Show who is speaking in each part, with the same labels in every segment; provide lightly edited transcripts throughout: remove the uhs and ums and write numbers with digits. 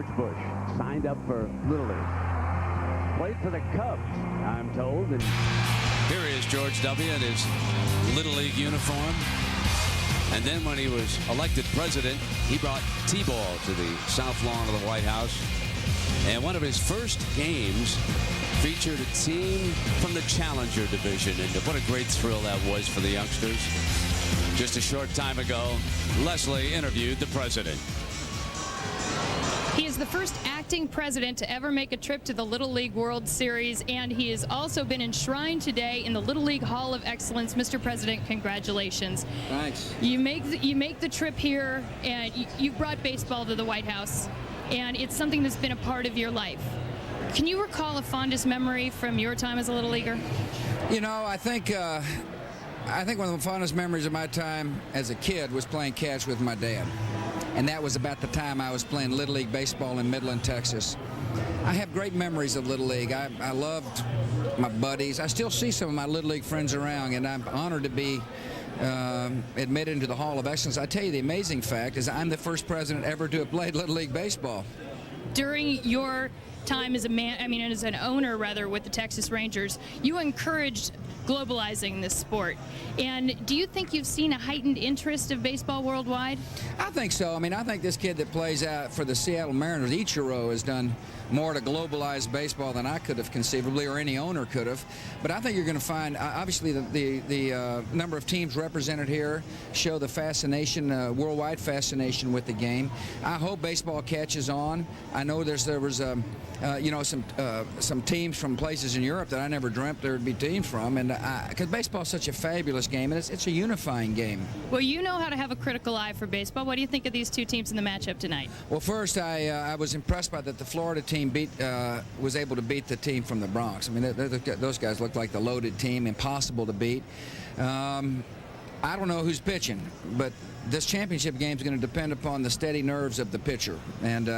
Speaker 1: George Bush signed up for Little League. Played for the Cubs, I'm told. And
Speaker 2: here is George W. in his Little League uniform. And then when he was elected president, he brought T-ball to the south lawn of the White House. And one of his first games featured a team from the Challenger division. And what a great thrill that was for the youngsters. Just a short time ago, Leslie interviewed the president.
Speaker 3: He is the first acting president to ever make a trip to the Little League World Series, and he has also been enshrined today in the Little League Hall of Excellence. Mr. President, congratulations.
Speaker 4: Thanks.
Speaker 3: You make the trip here, and you brought baseball to the White House, and it's something that's been a part of your life. Can you recall a fondest memory from your time as a Little Leaguer?
Speaker 4: You know, I think one of the fondest memories of my time as a kid was playing catch with my dad. And that was about the time I was playing Little League baseball in Midland, Texas. I have great memories of Little League. I loved my buddies. I still see some of my Little League friends around, and I'm honored to be admitted into the Hall of Excellence. I tell you, the amazing fact is I'm the first president ever to have played Little League baseball.
Speaker 3: During your time as as an owner, rather, with the Texas Rangers, you encouraged globalizing this sport. And do you think you've seen a heightened interest of baseball worldwide?
Speaker 4: I think so. I mean, I think this kid that plays out for the Seattle Mariners, Ichiro, has done more to globalize baseball than I could have conceivably, or any owner could have. But I think you're going to find, obviously, the number of teams represented here show the fascination, worldwide fascination with the game. I hope baseball catches on. I know there was some teams from places in Europe that I never dreamt there would be teams from, and because baseball is such a fabulous game, and it's a unifying game.
Speaker 3: Well, you know how to have a critical eye for baseball. What do you think of these two teams in the matchup tonight?
Speaker 4: Well, first, I was impressed by that the Florida team was able to beat the team from the Bronx. I mean, those guys look like the loaded team, impossible to beat. I don't know who's pitching, but this championship game is going to depend upon the steady nerves of the pitcher. And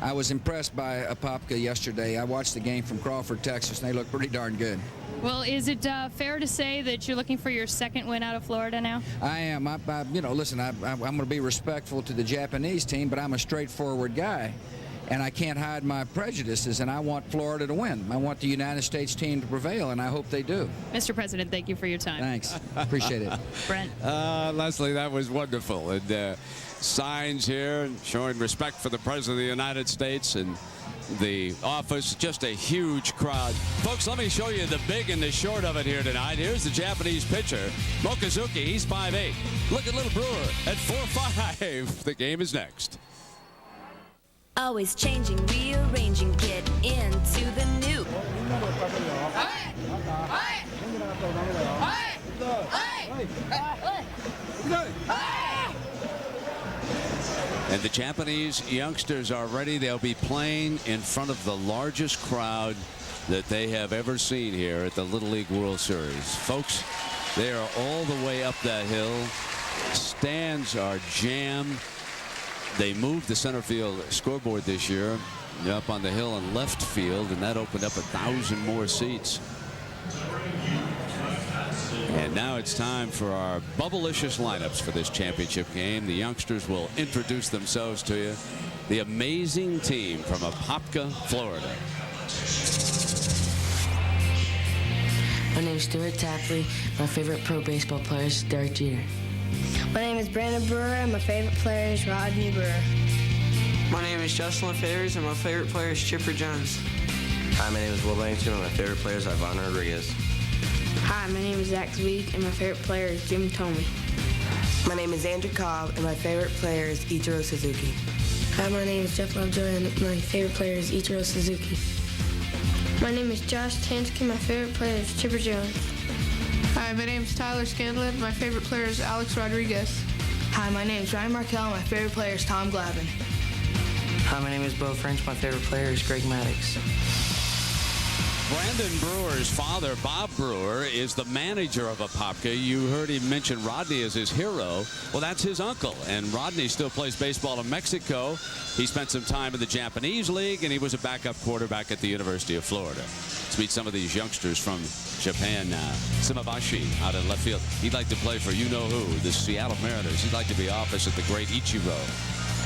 Speaker 4: I was impressed by Apopka yesterday. I watched the game from Crawford, Texas, and they look pretty darn good.
Speaker 3: Well, is it fair to say that you're looking for your second win out of Florida now?
Speaker 4: I am. Listen, I'm going to be respectful to the Japanese team, but I'm a straightforward guy. And I can't hide my prejudices, and I want Florida to win. I want the United States team to prevail, and I hope they do.
Speaker 3: Mr. President, thank you for your time.
Speaker 4: Thanks. Appreciate it.
Speaker 3: Brent.
Speaker 2: Leslie, that was wonderful. And signs here showing respect for the President of the United States and the office. Just a huge crowd. Folks, let me show you the big and the short of it here tonight. Here's the Japanese pitcher, Mochizuki. He's 5'8". Look at little Brewer at 4'5". The game is next.
Speaker 5: Always changing, rearranging, get into the new.
Speaker 2: And the Japanese youngsters are ready. They'll be playing in front of the largest crowd that they have ever seen here at the Little League World Series. Folks, they are all the way up that hill. Stands are jammed. They moved the center field scoreboard this year up on the hill in left field, and that opened up 1,000 more seats. And now it's time for our bubblicious lineups for this championship game. The youngsters will introduce themselves to you. The amazing team from Apopka, Florida.
Speaker 6: My name is Stuart Tapley. My favorite pro baseball player is Derek Jeter.
Speaker 7: My name is Brandon Brewer, and my favorite player is Rodney Brewer.
Speaker 8: My name is Justin LaFavors, and my favorite player is Chipper Jones.
Speaker 9: Hi, my name is Will Bennington, and my favorite player is Ivan Rodriguez.
Speaker 7: Hi, my name is Zach Zwiek, and my favorite player is Jim Thome.
Speaker 10: My name is Andrew Cobb, and my favorite player is Ichiro Suzuki.
Speaker 11: Hi, my name is Jeff Lovejoy, and my favorite player is Ichiro Suzuki.
Speaker 12: My name is Josh Tansky, my favorite player is Chipper Jones.
Speaker 13: Hi, my name is Tyler Scanlon. My favorite player is Alex Rodriguez.
Speaker 14: Hi, my name is Ryan Markell. My favorite player is Tom Glavine.
Speaker 15: Hi, my name is Bo French. My favorite player is Greg Maddux.
Speaker 2: Brandon Brewer's father, Bob Brewer, is the manager of Apopka. You heard him mention Rodney as his hero. Well, that's his uncle, and Rodney still plays baseball in Mexico. He spent some time in the Japanese League, and he was a backup quarterback at the University of Florida. Let's meet some of these youngsters from Japan now. Simabashi out in left field. He'd like to play for you-know-who, the Seattle Mariners. He'd like to be opposite the great Ichiro.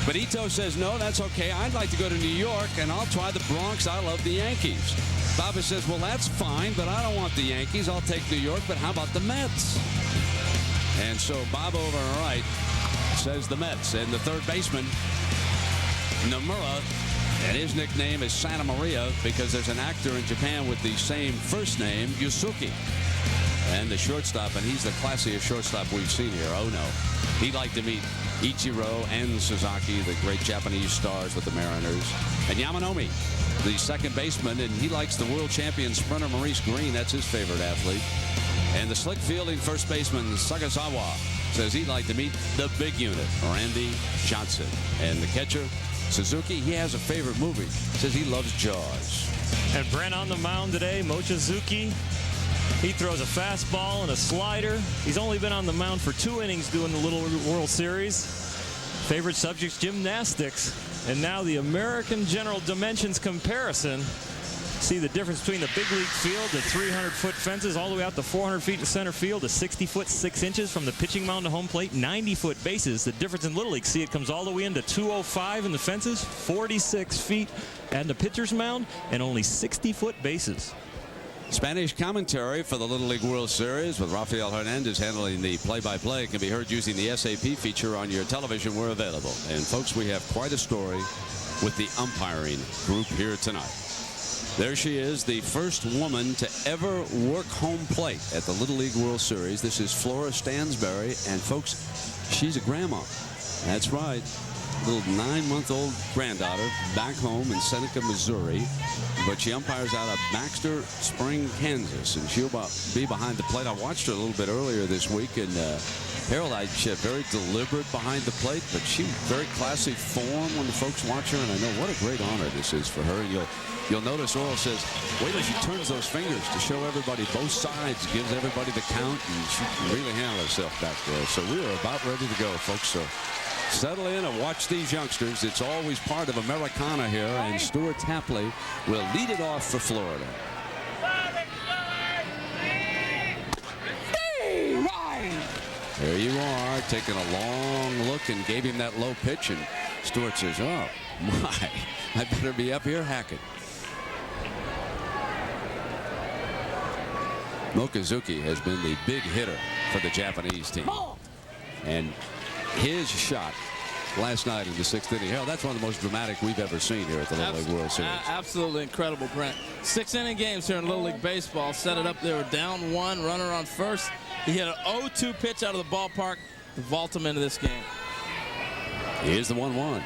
Speaker 2: But Ito says, no, that's okay. I'd like to go to New York, and I'll try the Bronx. I love the Yankees. Baba says, well, that's fine, but I don't want the Yankees. I'll take New York, but how about the Mets? And so Bob over on the right says the Mets. And the third baseman, Nomura, and his nickname is Santa Maria because there's an actor in Japan with the same first name, Yusuke. And the shortstop, and he's the classiest shortstop we've seen here. Oh, no. He'd like to meet Ichiro and Sasaki, the great Japanese stars with the Mariners. And Yamanomi, the second baseman, and he likes the world champion sprinter Maurice Green. That's his favorite athlete. And the slick fielding first baseman Sagasawa says he'd like to meet the big unit, Randy Johnson. And the catcher, Suzuki, he has a favorite movie. Says he loves Jaws.
Speaker 16: And Brent on the mound today, Mochizuki. He throws a fastball and a slider. He's only been on the mound for 2 innings doing the Little World Series. Favorite subject's gymnastics. And now the American General Dimensions comparison. See the difference between the big league field, the 300-foot fences, all the way out to 400 feet in center field, to 60 foot 6 inches from the pitching mound to home plate, 90-foot bases. The difference in Little League, see, it comes all the way into 205 in the fences, 46 feet at the pitcher's mound, and only 60-foot bases.
Speaker 2: Spanish commentary for the Little League World Series with Rafael Hernandez handling the play-by-play can be heard using the SAP feature on your television where available. And folks, we have quite a story with the umpiring group here tonight. There she is, the first woman to ever work home plate at the Little League World Series. This is Flora Stansberry, and folks, she's a grandma. That's right. Little 9-month-old granddaughter back home in Seneca, Missouri, but she umpires out of Baxter Spring, Kansas, and she'll be behind the plate. I watched her a little bit earlier this week, and Harold, she's very deliberate behind the plate, but she very classy form when the folks watch her, and I know what a great honor this is for her. And you'll notice Oral says, wait till she turns those fingers to show everybody both sides, gives everybody the count, and she can really handle herself back there. So we are about ready to go, folks. So settle in and watch these youngsters. It's always part of Americana here, and Stuart Tapley will lead it off for Florida. There you are, taking a long look and gave him that low pitch, and Stuart says, oh, my, I better be up here hacking. Mochizuki has been the big hitter for the Japanese team. And his shot last night in the 6th inning, hell, that's one of the most dramatic we've ever seen here at the Little League World Series.
Speaker 17: Absolutely incredible, Brent. 6-inning games here in Little League Baseball. Set it up. They were down 1, runner on first. He hit an 0-2 pitch out of the ballpark to vault him into this game.
Speaker 2: Here's the 1-1.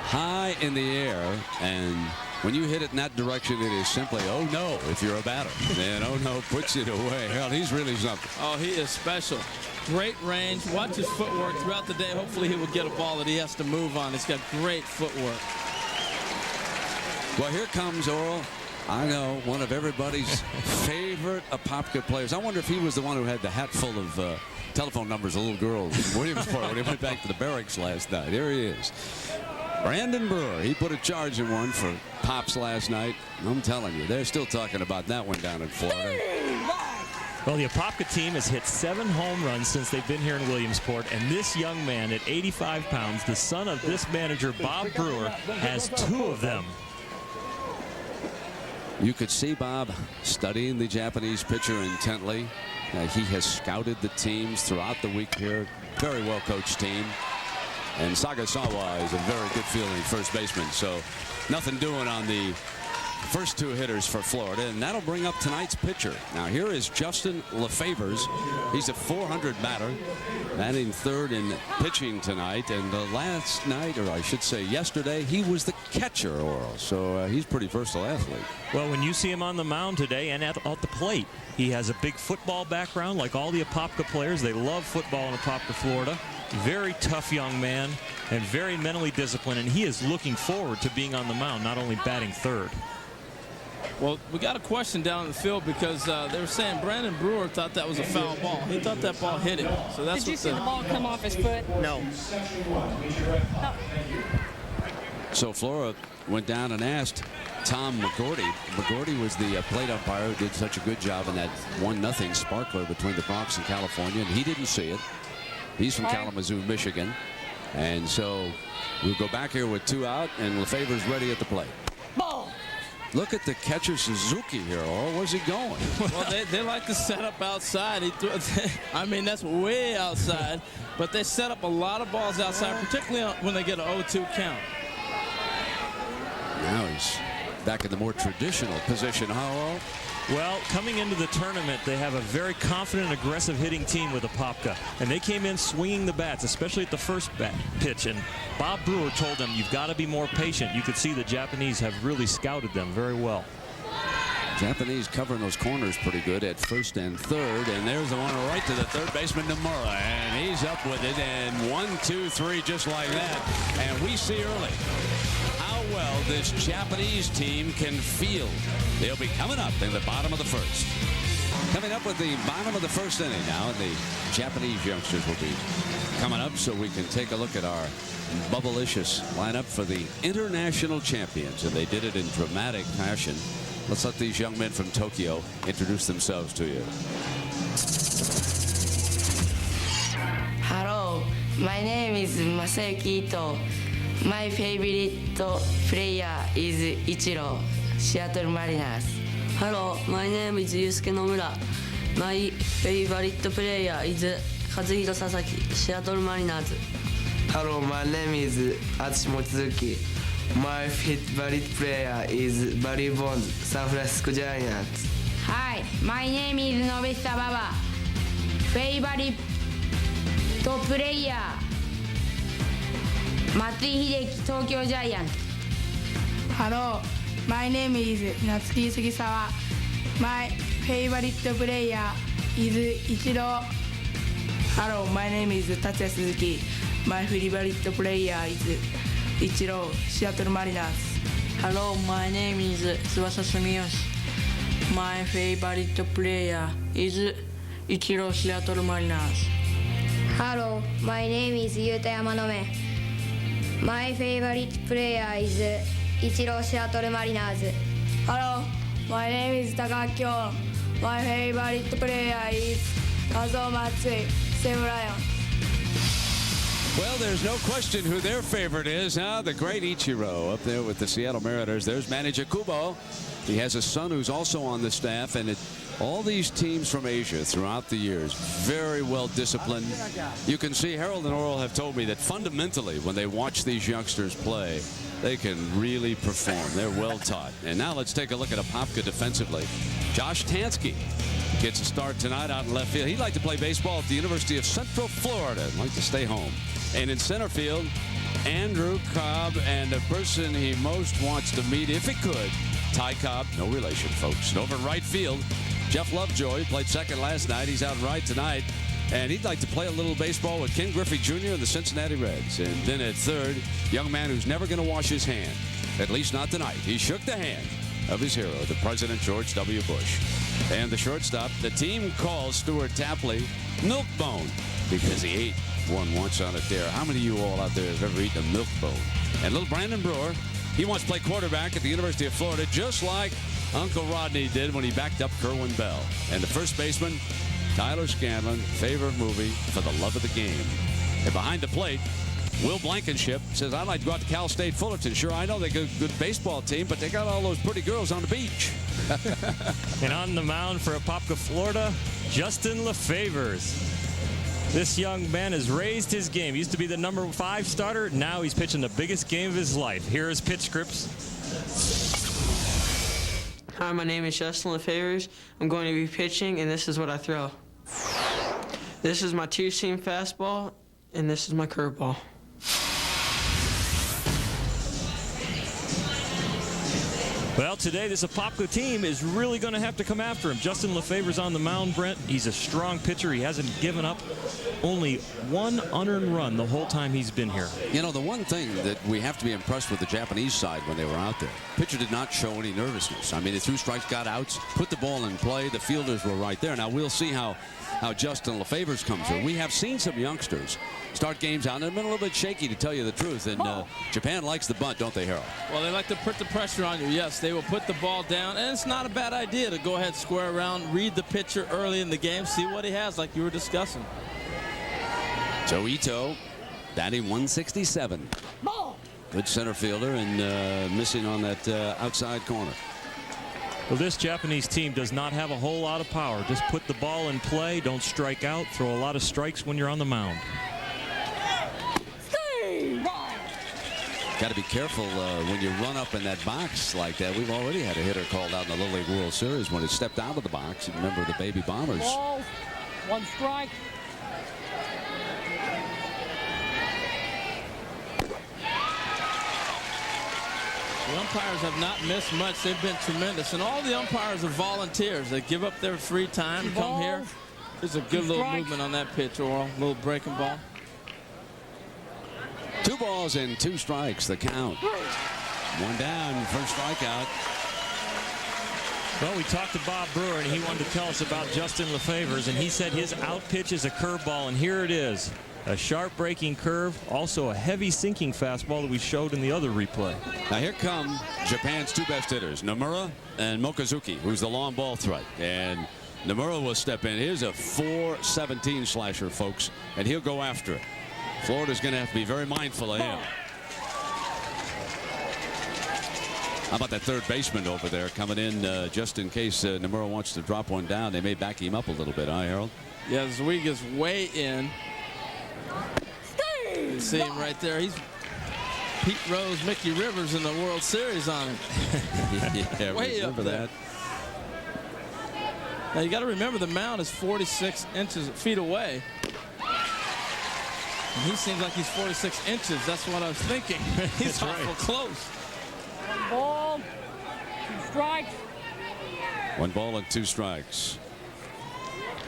Speaker 2: High in the air, and when you hit it in that direction, it is simply, oh no, if you're a batter. And oh no puts it away. Hell, he's really something.
Speaker 17: Oh, he is special. Great range. Watch his footwork throughout the day. Hopefully he will get a ball that he has to move on. He's got great footwork.
Speaker 2: Well, here comes Oral. I know, one of everybody's favorite Apopka players. I wonder if he was the one who had the hat full of telephone numbers of little girls in Williamsport when he went back to the barracks last night. Here he is. Brandon Brewer, he put a charge in one for Pops last night. I'm telling you, they're still talking about that one down in Florida.
Speaker 16: Well, the Apopka team has hit 7 home runs since they've been here in Williamsport, and this young man at 85 pounds, the son of this manager, Bob Brewer, has 2 of them.
Speaker 2: You could see Bob studying the Japanese pitcher intently. He has scouted the teams throughout the week here. Very well coached team. And Sagasawa is a very good fielding first baseman. So nothing doing on the first 2 hitters for Florida, and that'll bring up tonight's pitcher. Now here is Justin LeFavors. He's a 400 batter, batting 3rd in pitching tonight, and last night, or I should say yesterday, he was the catcher, Oral. So he's a pretty versatile athlete.
Speaker 16: Well, when you see him on the mound today and at the plate, he has a big football background like all the Apopka players. They love football in Apopka, Florida. Very tough young man and very mentally disciplined, and he is looking forward to being on the mound, not only batting 3rd.
Speaker 17: Well, we got a question down in the field because they were saying Brandon Brewer thought that was a foul ball. He thought that ball hit him. So that's
Speaker 18: Did you see the ball come off his foot?
Speaker 15: No.
Speaker 2: So Flora went down and asked Tom McGordy. McGordy was the plate umpire who did such a good job in that 1-0 sparkler between the Bronx and California, and he didn't see it. He's from Kalamazoo, Michigan. And so we'll go back here with 2 out, and Lefever's ready at the plate.
Speaker 18: Ball.
Speaker 2: Look at the catcher Suzuki here. Oh, where's he going?
Speaker 17: Well, they like to set up outside. I mean, that's way outside. But they set up a lot of balls outside, particularly when they get an 0-2 count.
Speaker 2: Now he's back in the more traditional position. How?
Speaker 16: Well, coming into the tournament, they have a very confident, aggressive hitting team with Apopka. And they came in swinging the bats, especially at the first pitch. And Bob Brewer told them, you've got to be more patient. You could see the Japanese have really scouted them very well.
Speaker 2: Japanese covering those corners pretty good at first and third. And there's the one right to the third baseman, Nomura. And he's up with it. And 1, 2, 3, just like that. And we see early how well this Japanese team can field. They'll be coming up in the bottom of the first. Coming up with the bottom of the first inning now, and the Japanese youngsters will be coming up so we can take a look at our bubblicious lineup for the international champions. And they did it in dramatic fashion. Let's let these young men from Tokyo introduce themselves to you.
Speaker 6: Hello, my name is Masayuki Ito. My favorite player is Ichiro, Seattle Mariners.
Speaker 11: Hello, my name is Yusuke Nomura. My favorite player is Kazuhiro Sasaki, Seattle Mariners.
Speaker 15: Hello, my name is Atsushi Mochizuki. My favorite player is Barry Bonds, San Francisco Giants.
Speaker 7: Hi, my name is Nobisa Baba. Favorite player, Matsui Hideki, Tokyo Giants.
Speaker 13: Hello, my name is Natsuki Sugisawa. My favorite player is Ichiro.
Speaker 11: Hello, my name is Tatsuya Suzuki. My favorite player is Ichiro, Seattle Mariners. Hello, my name is Tsubasa Sumiyoshi. My favorite player is Ichiro, Seattle Mariners.
Speaker 7: Hello, my name is Yuta Yamanome. My favorite player is Ichiro, Seattle Mariners.
Speaker 11: Hello, my name is Takaki Ono. My favorite player is Kazuo Matsui, Save Lion.
Speaker 2: Well, there's no question who their favorite is. The great Ichiro up there with the Seattle Mariners. There's manager Kubo. He has a son who's also on the staff, and all these teams from Asia throughout the years, very well disciplined. You can see Harold and Oral have told me that fundamentally, when they watch these youngsters play, they can really perform. They're well taught. And now let's take a look at Apopka defensively. Josh Tansky gets a start tonight out in left field. He'd like to play baseball at the University of Central Florida and like to stay home. And in center field, Andrew Cobb, and the person he most wants to meet, if he could, Ty Cobb, no relation, folks. And over in right field, Jeff Lovejoy played second last night. He's out right tonight. And he'd like to play a little baseball with Ken Griffey Jr. and the Cincinnati Reds. And then at third, young man who's never going to wash his hand, at least not tonight. He shook the hand of his hero, the President George W. Bush. And the shortstop, the team calls Stuart Tapley Milkbone because he ate one once on a dare. How many of you all out there have ever eaten a milk bone? And little Brandon Brewer, he wants to play quarterback at the University of Florida, just like Uncle Rodney did when he backed up Kerwin Bell. And the first baseman, Tyler Scanlon, favorite movie, For the Love of the Game. And behind the plate, Will Blankenship says, I'd like to go out to Cal State Fullerton. Sure, I know they got a good baseball team, but they got all those pretty girls on the beach.
Speaker 16: And on the mound for Apopka, Florida, Justin Lefevers. This young man has raised his game. He used to be the number 5 starter. Now he's pitching the biggest game of his life. Here is pitch scripts.
Speaker 8: Hi, my name is Justin Lefevers. I'm going to be pitching, and this is what I throw. This is my two-seam fastball, and this is my curveball.
Speaker 16: Well, today this Apopka team is really going to have to come after him. Justin Lefevers on the mound, Brent. He's a strong pitcher. He hasn't given up only one unearned run the whole time he's been here.
Speaker 2: You know, the one thing that we have to be impressed with the Japanese side when they were out there, pitcher did not show any nervousness. I mean, they threw strikes, got outs, put the ball in play. The fielders were right there. Now, we'll see how Justin Lefevers comes through. We have seen some youngsters start games out, and they've been a little bit shaky, to tell you the truth. And Japan likes the bunt, don't they, Harold?
Speaker 17: Well, they like to put the pressure on you. Yes, they will put the ball down, and it's not a bad idea to go ahead, square around, read the pitcher early in the game, see what he has, like you were discussing.
Speaker 2: So Ito batting 167. Good center fielder and missing on that outside corner.
Speaker 16: Well, this Japanese team does not have a whole lot of power. Just put the ball in play, don't strike out, throw a lot of strikes when you're on the mound.
Speaker 2: Got to be careful when you run up in that box like that. We've already had a hitter called out in the Little League World Series when he stepped out of the box. You remember the Baby Bombers.
Speaker 18: Ball, 1 strike.
Speaker 17: The umpires have not missed much. They've been tremendous. And all the umpires are volunteers. They give up their free time to come here. There's a good little movement on that pitch, Oral. Little breaking ball.
Speaker 2: 2 balls and 2 strikes, the count. 1 down, first strikeout.
Speaker 16: Well, we talked to Bob Brewer, and he wanted to tell us about Justin Lefever's, and he said his out pitch is a curveball, and here it is. A sharp breaking curve, also a heavy sinking fastball that we showed in the other replay.
Speaker 2: Now here come Japan's 2 best hitters, Nomura and Mochizuki, who's the long ball threat. And Nomura will step in. Here's a 417 slasher, folks, and he'll go after it. Florida's going to have to be very mindful of him. How about that third baseman over there coming in just in case Nomura wants to drop one down? They may back him up a little bit, huh, Harold?
Speaker 17: Yeah, Zweig is way in. You see him right there. He's Pete Rose, Mickey Rivers in the World Series on him.
Speaker 2: Yeah,
Speaker 17: way up there.
Speaker 2: that.
Speaker 17: Now you got to remember the mound is 46 feet away. And he seems like he's 46 inches. That's what I was thinking. He's awful close.
Speaker 18: 1 ball, 2 strikes.
Speaker 2: 1 ball and 2 strikes.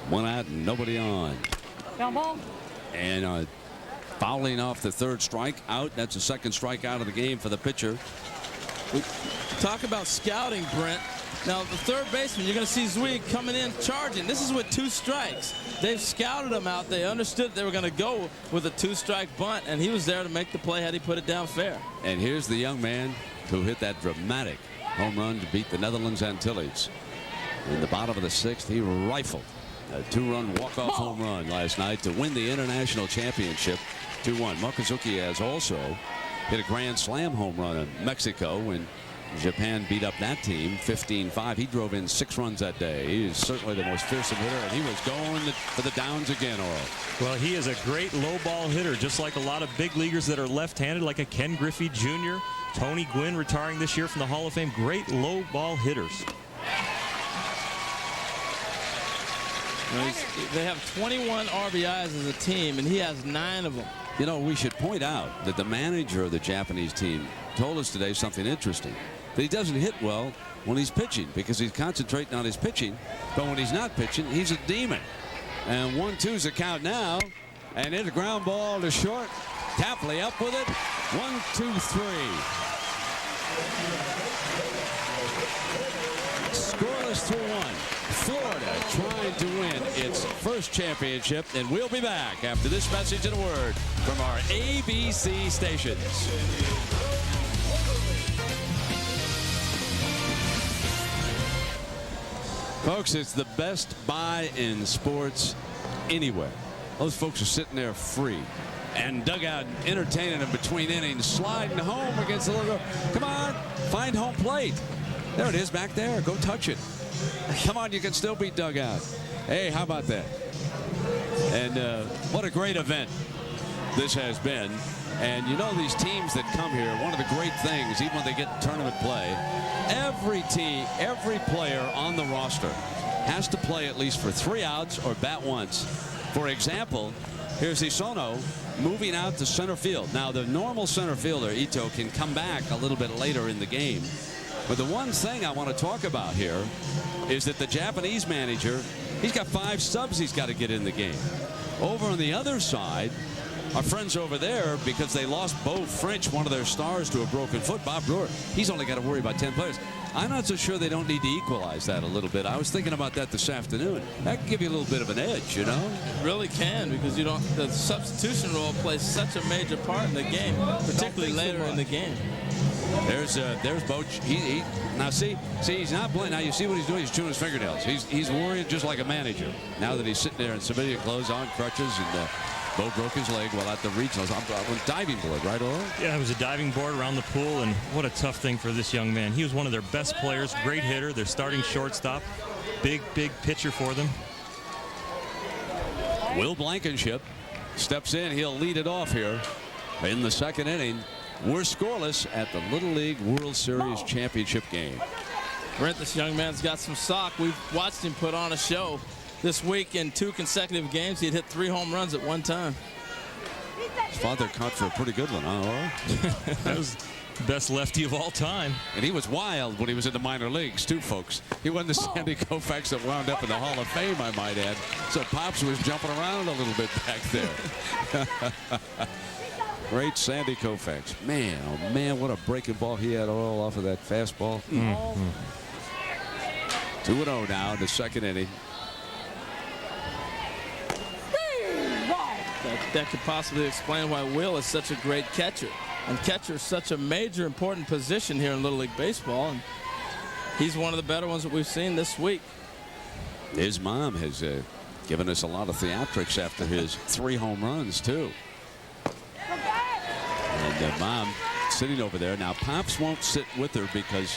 Speaker 2: 1 out and nobody on.
Speaker 18: Down ball.
Speaker 2: And fouling off the 3rd strike out. That's the 2nd strikeout of the game for the pitcher.
Speaker 17: We talk about scouting, Brent. Now, the 3rd baseman, you're going to see Zweig coming in charging. This is with 2 strikes. They've scouted him out. They understood they were going to go with a 2-strike bunt, and he was there to make the play had he put it down fair.
Speaker 2: And here's the young man who hit that dramatic home run to beat the Netherlands Antilles. In the bottom of the 6th, he rifled a 2-run walk-off home run last night to win the international championship 2-1. Mochizuki has also hit a grand slam home run in Mexico when Japan beat up that team 15-5. He drove in 6 runs that day. He is certainly the most fearsome hitter, and he was going for the downs again, Oral.
Speaker 16: Well, he is a great low ball hitter, just like a lot of big leaguers that are left-handed, like a Ken Griffey Jr., Tony Gwynn retiring this year from the Hall of Fame. Great low ball hitters.
Speaker 17: They have 21 RBIs as a team, and he has 9 of them.
Speaker 2: You know, we should point out that the manager of the Japanese team told us today something interesting. That he doesn't hit well when he's pitching because he's concentrating on his pitching. But when he's not pitching, he's a demon. And 1-2's the count now. And it's a ground ball to short. Tapley up with it. 1-2-3. Scoreless 2-1. Florida trying to win its first championship, and we'll be back after this message and a word from our ABC stations. Folks, it's the best buy in sports anywhere. Those folks are sitting there free and dugout entertaining them between innings, sliding home against the little. Come on, find home plate. There it is back there. Go touch it. Come on, you can still beat dugout. Hey, how about that? And what a great event this has been. And you know, these teams that come here, one of the great things, even when they get tournament play, every team, every player on the roster has to play at least for 3 outs or bat once. For example, here's Isono moving out to center field. Now, the normal center fielder, Ito, can come back a little bit later in the game. But the one thing I want to talk about here is that the Japanese manager, he's got 5 subs he's got to get in the game. Over on the other side, our friends over there, because they lost Beau French, one of their stars, to a broken foot, Bob Brewer, he's only got to worry about 10 players. I'm not so sure they don't need to equalize that a little bit. I was thinking about that this afternoon. That can give you a little bit of an edge, you know?
Speaker 17: It really can, because you don't. The substitution role plays such a major part in the game, particularly later in the game.
Speaker 2: There's Boach. He now see he's not playing. Now you see what he's doing. He's chewing his fingernails. He's worried just like a manager. Now that he's sitting there in civilian clothes on crutches, and Bo broke his leg while at the regionals on diving board, right, Oral?
Speaker 16: Yeah, it was a diving board around the pool, and what a tough thing for this young man. He was one of their best players, great hitter, their starting shortstop, big pitcher for them.
Speaker 2: Will Blankenship steps in. He'll lead it off here in the second inning. We're scoreless at the Little League World Series Championship game.
Speaker 17: Brent, this young man's got some stock. We've watched him put on a show this week in 2 consecutive games. He had hit 3 home runs at one time.
Speaker 2: His father caught for a pretty good one, huh, Oral?
Speaker 16: That was the best lefty of all time.
Speaker 2: And he was wild when he was in the minor leagues, too, folks. He wasn't the Sandy Koufax that wound up in the Hall of Fame, I might add. So Pops was jumping around a little bit back there. Great Sandy Koufax. Man, oh man, what a breaking ball he had, Oral, off of that fastball. 2-0 now in the second inning.
Speaker 17: That could possibly explain why Will is such a great catcher. And catcher is such a major, important position here in Little League Baseball. And he's one of the better ones that we've seen this week.
Speaker 2: His mom has given us a lot of theatrics after his 3 home runs, too. And Mom sitting over there. Now, Pops won't sit with her because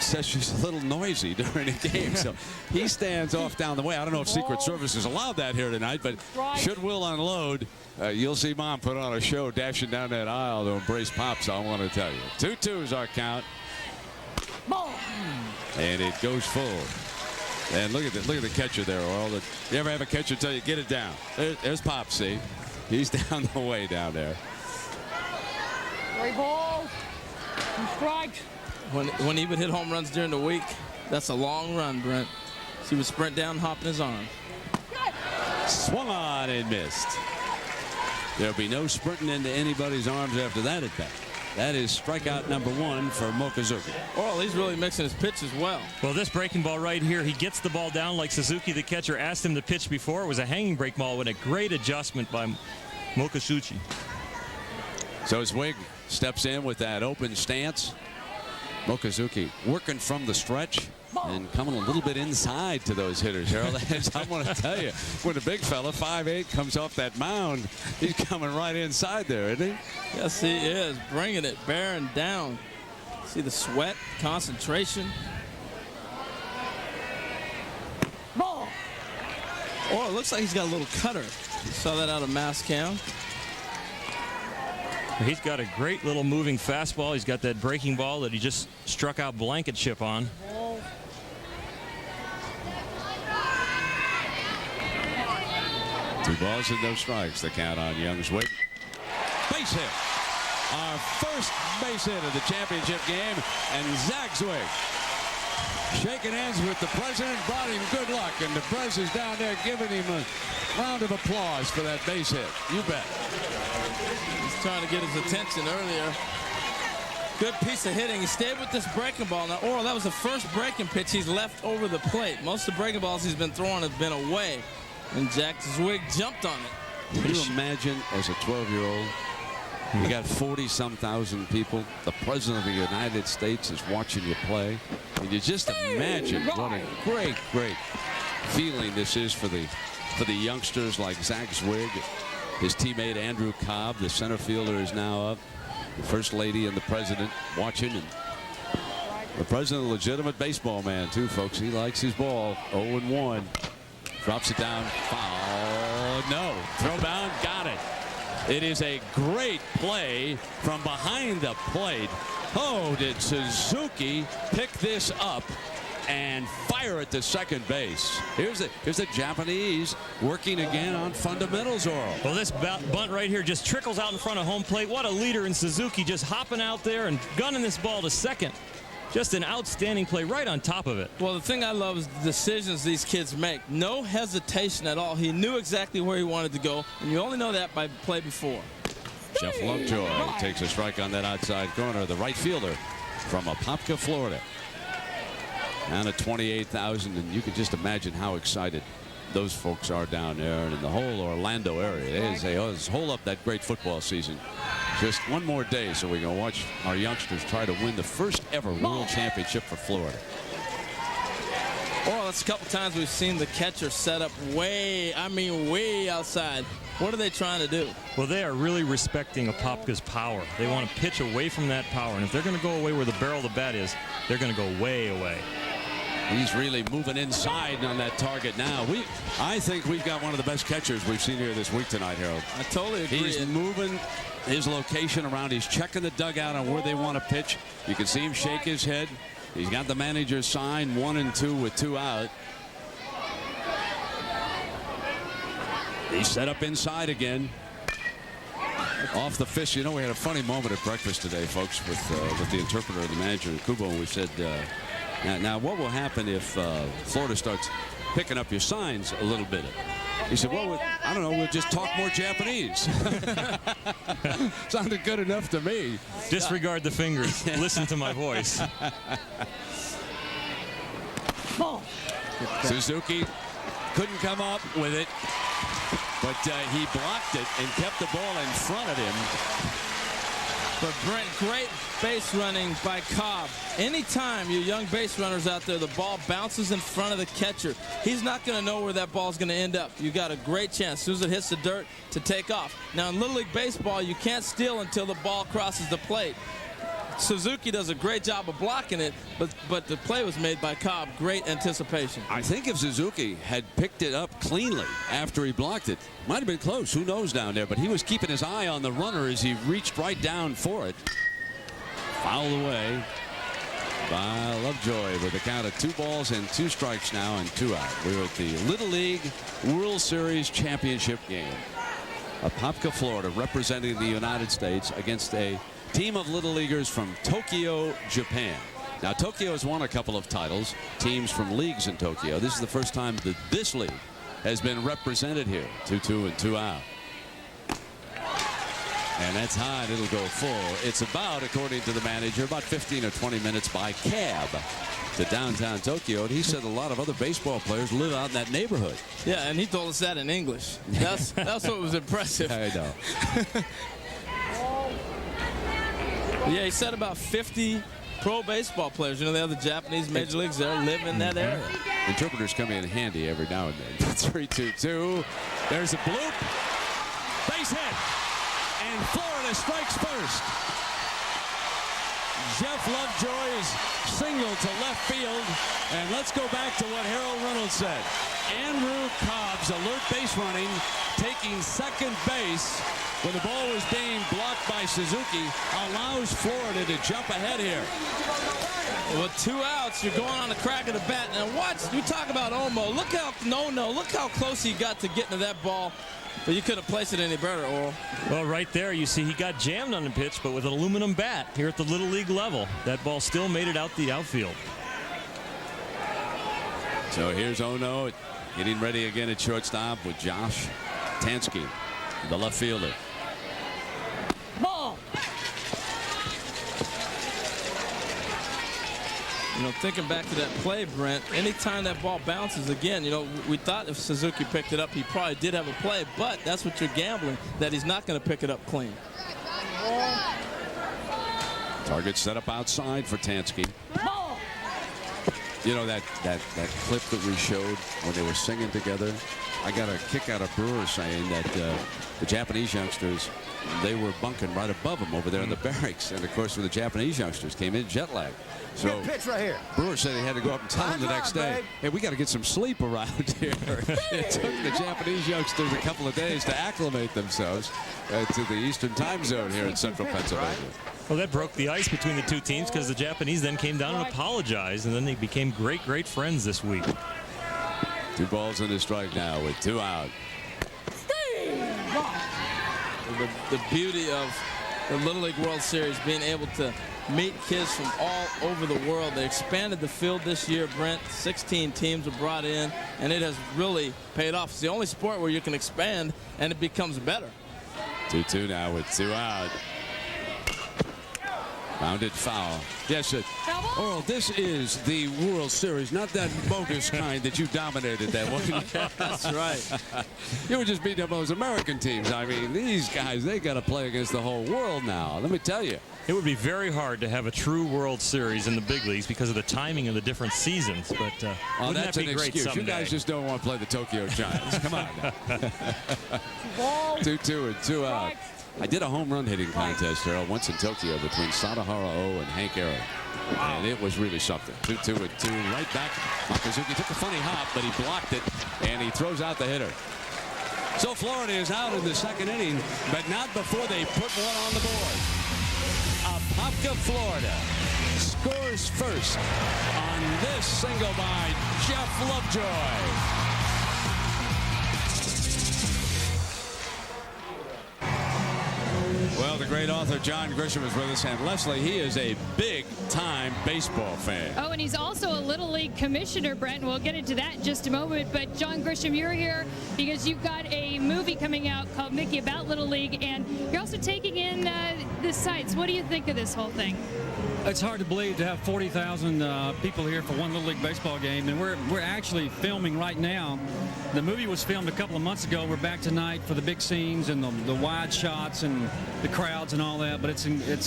Speaker 2: says she's a little noisy during the game. So he stands off down the way. I don't know if Secret Service has allowed that here tonight, but should Will unload, you'll see Mom put on a show dashing down that aisle to embrace Pops, I want to tell you. 2-2 is our count. And it goes full. And look at the catcher there, Oral. You ever have a catcher tell you, get it down? There's Pops, see? He's down the way down there.
Speaker 18: 3 balls, 2 strikes.
Speaker 17: When he would hit home runs during the week, that's a long run, Brent. He would sprint down and hop in his arm.
Speaker 2: Swung on and missed. There'll be no sprinting into anybody's arms after that at bat. That is strikeout number 1 for Mokuzuki.
Speaker 17: Oh, he's really mixing his pitch as well.
Speaker 16: Well, this breaking ball right here, he gets the ball down like Suzuki, the catcher, asked him to pitch before. It was a hanging break ball with a great adjustment by Mokuzuki.
Speaker 2: So Zwig steps in with that open stance. Mokuzuki working from the stretch and coming a little bit inside to those hitters, Harold. I want to tell you, when the big fella, 5'8", comes off that mound, he's coming right inside there, isn't he?
Speaker 17: Yes, he is. Bringing it, bearing down. See the sweat, concentration.
Speaker 18: Ball.
Speaker 17: Oh, it looks like he's got a little cutter. You saw that out of mass cam.
Speaker 16: He's got a great little moving fastball. He's got that breaking ball that he just struck out Blankenship on.
Speaker 2: 2 balls and no strikes. The count on Young Zwig. Base hit. Our first base hit of the championship game, and Zach Zwig shaking hands with the president, brought him good luck, and the president's down there giving him a round of applause for that base hit. You bet.
Speaker 17: He's trying to get his attention earlier. Good piece of hitting. He stayed with this breaking ball. Now, Oral, that was the first breaking pitch he's left over the plate. Most of the breaking balls he's been throwing have been away, and Jack Zwig jumped on it.
Speaker 2: Can you imagine, as a 12-year-old, you got 40-some thousand people. The president of the United States is watching you play. Can you just imagine what a great, great feeling this is for the youngsters like Zach Zwig, his teammate Andrew Cobb, the center fielder, is now up. The First Lady and the President watching, and the President, a legitimate baseball man, too, folks. He likes his ball. 0-1. Drops it down. Foul. No. Throw down. Got it. It is a great play from behind the plate. Oh, did Suzuki pick this up and fire it to second base? Here's the Japanese working again on fundamentals, Oral.
Speaker 16: Well, this bunt right here just trickles out in front of home plate. What a leader in Suzuki, just hopping out there and gunning this ball to second. Just an outstanding play right on top of it.
Speaker 17: Well, the thing I love is the decisions these kids make. No hesitation at all. He knew exactly where he wanted to go, and you only know that by play before.
Speaker 2: Jeff Lovejoy takes a strike on that outside corner. The right fielder from Apopka, Florida. Down at 28,000, and you can just imagine how excited those folks are down there and in the whole Orlando area. They say, oh, let's hold up that great football season. Just one more day so we can watch our youngsters try to win the first ever world championship for Florida.
Speaker 17: Oh, that's a couple times we've seen the catcher set up way outside. What are they trying to do?
Speaker 16: Well, they are really respecting Apopka's power. They want to pitch away from that power. And if they're going to go away where the barrel of the bat is, they're going to go way away.
Speaker 2: He's really moving inside on that target now. I think we've got one of the best catchers we've seen here this week tonight, Harold.
Speaker 17: I totally agree.
Speaker 2: He's moving his location around. He's checking the dugout on where they want to pitch. You can see him shake his head. He's got the manager's sign, 1-2 with 2 out. He's set up inside again. Off the fist. You know, we had a funny moment at breakfast today, folks, with the interpreter and the manager and Kubo. And we said, now what will happen if Florida starts picking up your signs a little bit? He said, well, I don't know, we'll just talk more Japanese. Sounded good enough to me.
Speaker 16: Disregard the fingers. Listen to my voice.
Speaker 18: Ball.
Speaker 2: Suzuki couldn't come up with it, but he blocked it and kept the ball in front of him.
Speaker 17: But Brent, great base running by Cobb. Anytime you young base runners out there, the ball bounces in front of the catcher, he's not going to know where that ball's going to end up. You got a great chance, as soon as it hits the dirt, to take off. Now in Little League Baseball, you can't steal until the ball crosses the plate. Suzuki does a great job of blocking it, but the play was made by Cobb. Great anticipation.
Speaker 2: I think if Suzuki had picked it up cleanly after he blocked it, might have been close. Who knows down there? But he was keeping his eye on the runner as he reached right down for it. Fouled away by Lovejoy with a count of 2 balls and 2 strikes now and 2 out. We're at the Little League World Series Championship game. Apopka, Florida, representing the United States against a team of Little Leaguers from Tokyo, Japan. Now, Tokyo has won a couple of titles, teams from leagues in Tokyo. This is the first time that this league has been represented here. 2-2 and 2 out. And that's high, and it'll go full. It's about, according to the manager, about 15 or 20 minutes by cab to downtown Tokyo. And he said a lot of other baseball players live out in that neighborhood.
Speaker 17: Yeah, and he told us that in English. That's what was impressive.
Speaker 2: I know.
Speaker 17: Yeah, he said about 50 pro baseball players. You know, they have the Japanese major leagues there live in that area.
Speaker 2: Interpreters come in handy every now and then. 3-2-2. There's a bloop. Base hit. And Florida strikes first. Jeff Lovejoy's single to left field. And let's go back to what Harold Reynolds said. Andrew Cobb's alert base running, taking second base when the ball was being blocked by Suzuki, allows Florida to jump ahead here.
Speaker 17: With 2 outs, you're going on the crack of the bat. Now watch, you talk about Omo. Look how close he got to getting to that ball. But you could have placed it any better, Oral.
Speaker 16: Well, right there, you see he got jammed on the pitch, but with an aluminum bat here at the Little League level. That ball still made it out the outfield.
Speaker 2: So here's Ono getting ready again at shortstop with Josh Tansky, the left fielder.
Speaker 18: Ball.
Speaker 17: You know, thinking back to that play, Brent, anytime that ball bounces again, you know, we thought if Suzuki picked it up, he probably did have a play, but that's what you're gambling, that he's not going to pick it up clean.
Speaker 2: Target set up outside for Tansky. You know, that clip that we showed when they were singing together, I got a kick out of Brewer saying that the Japanese youngsters, they were bunking right above him over there in the barracks. And, of course, when the Japanese youngsters came in, jet lag. So
Speaker 19: pitch right here.
Speaker 2: Brewer said he had to go up and tell him the next day, hey, we got to get some sleep around here. It took the Japanese youngsters a couple of days to acclimate themselves to the Eastern time zone here in central Pennsylvania.
Speaker 16: Well, that broke the ice between the 2 teams because the Japanese then came down and apologized, and then they became great, great friends this week.
Speaker 2: 2 balls and a strike now with 2 out.
Speaker 17: The beauty of the Little League World Series, being able to meet kids from all over the world. They expanded the field this year, Brent. 16 teams were brought in, and it has really paid off. It's the only sport where you can expand, and it becomes better.
Speaker 2: 2-2 now with 2 out. Rounded foul. Yes, Oral, this is the World Series, not that bogus kind that you dominated that one.
Speaker 17: That's right.
Speaker 2: You were just beating up those American teams. I mean, these guys, they got to play against the whole world now. Let me tell you.
Speaker 16: It would be very hard to have a true World Series in the big leagues because of the timing of the different seasons. But wouldn't
Speaker 2: that's
Speaker 16: that be
Speaker 2: an
Speaker 16: great
Speaker 2: excuse.
Speaker 16: someday?
Speaker 2: You guys just don't want to play the Tokyo Giants. Come on. 2-2 and 2 out. I did a home run hitting contest, Harold, once in Tokyo between Sadahara O and Hank Aaron. And it was really something. 2-2 and 2. Right back. Makazuki took a funny hop, but he blocked it, and he throws out the hitter. So Florida is out in the second inning, but not before they put one on the board. Apopka, Florida scores first on this single by Jeff Lovejoy. Well, the great author John Grisham is with us, and Leslie, he is a big-time baseball fan.
Speaker 3: Oh, and he's also a Little League commissioner, Brent. We'll get into that in just a moment. But John Grisham, you're here because you've got a movie coming out called Mickey about Little League, and you're also taking in the sites. What do you think of this whole thing?
Speaker 19: It's hard to believe to have 40,000 people here for one Little League baseball game, and we're actually filming right now. The movie was filmed a couple of months ago. We're back tonight for the big scenes and the wide shots and the crowds and all that, but it's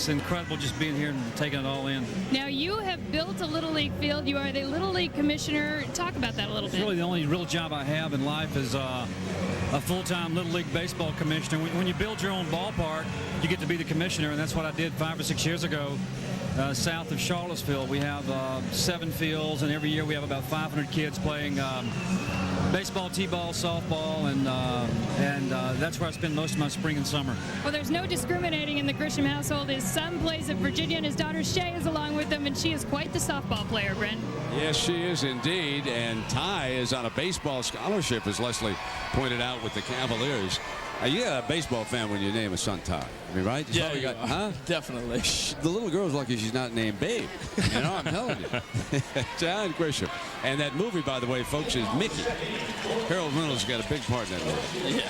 Speaker 19: incredible just being here and taking it all in.
Speaker 3: Now, you have built a Little League field. You are the Little League commissioner. Talk about that a little bit.
Speaker 19: It's really the only real job I have in life is a full-time Little League baseball commissioner. When you build your own ballpark, you get to be the commissioner, and that's what I did 5 or 6 years ago. South of Charlottesville, we have 7 fields, and every year we have about 500 kids playing baseball, t-ball, softball, and that's where I spend most of my spring and summer.
Speaker 3: Well, there's no discriminating in the Grisham household. His son plays at Virginia, and his daughter Shay is along with him, and she is quite the softball player, Brent.
Speaker 2: Yes, she is indeed, and Ty is on a baseball scholarship, as Leslie pointed out, with the Cavaliers. You're a baseball fan when you name a son Ty. I mean, right?
Speaker 17: Yeah,
Speaker 2: huh?
Speaker 17: Definitely.
Speaker 2: The little girl's lucky she's not named Babe. You know, I'm telling you. John Grisham. And that movie, by the way, folks, is Mickey. Harold Reynolds got a big part in that movie.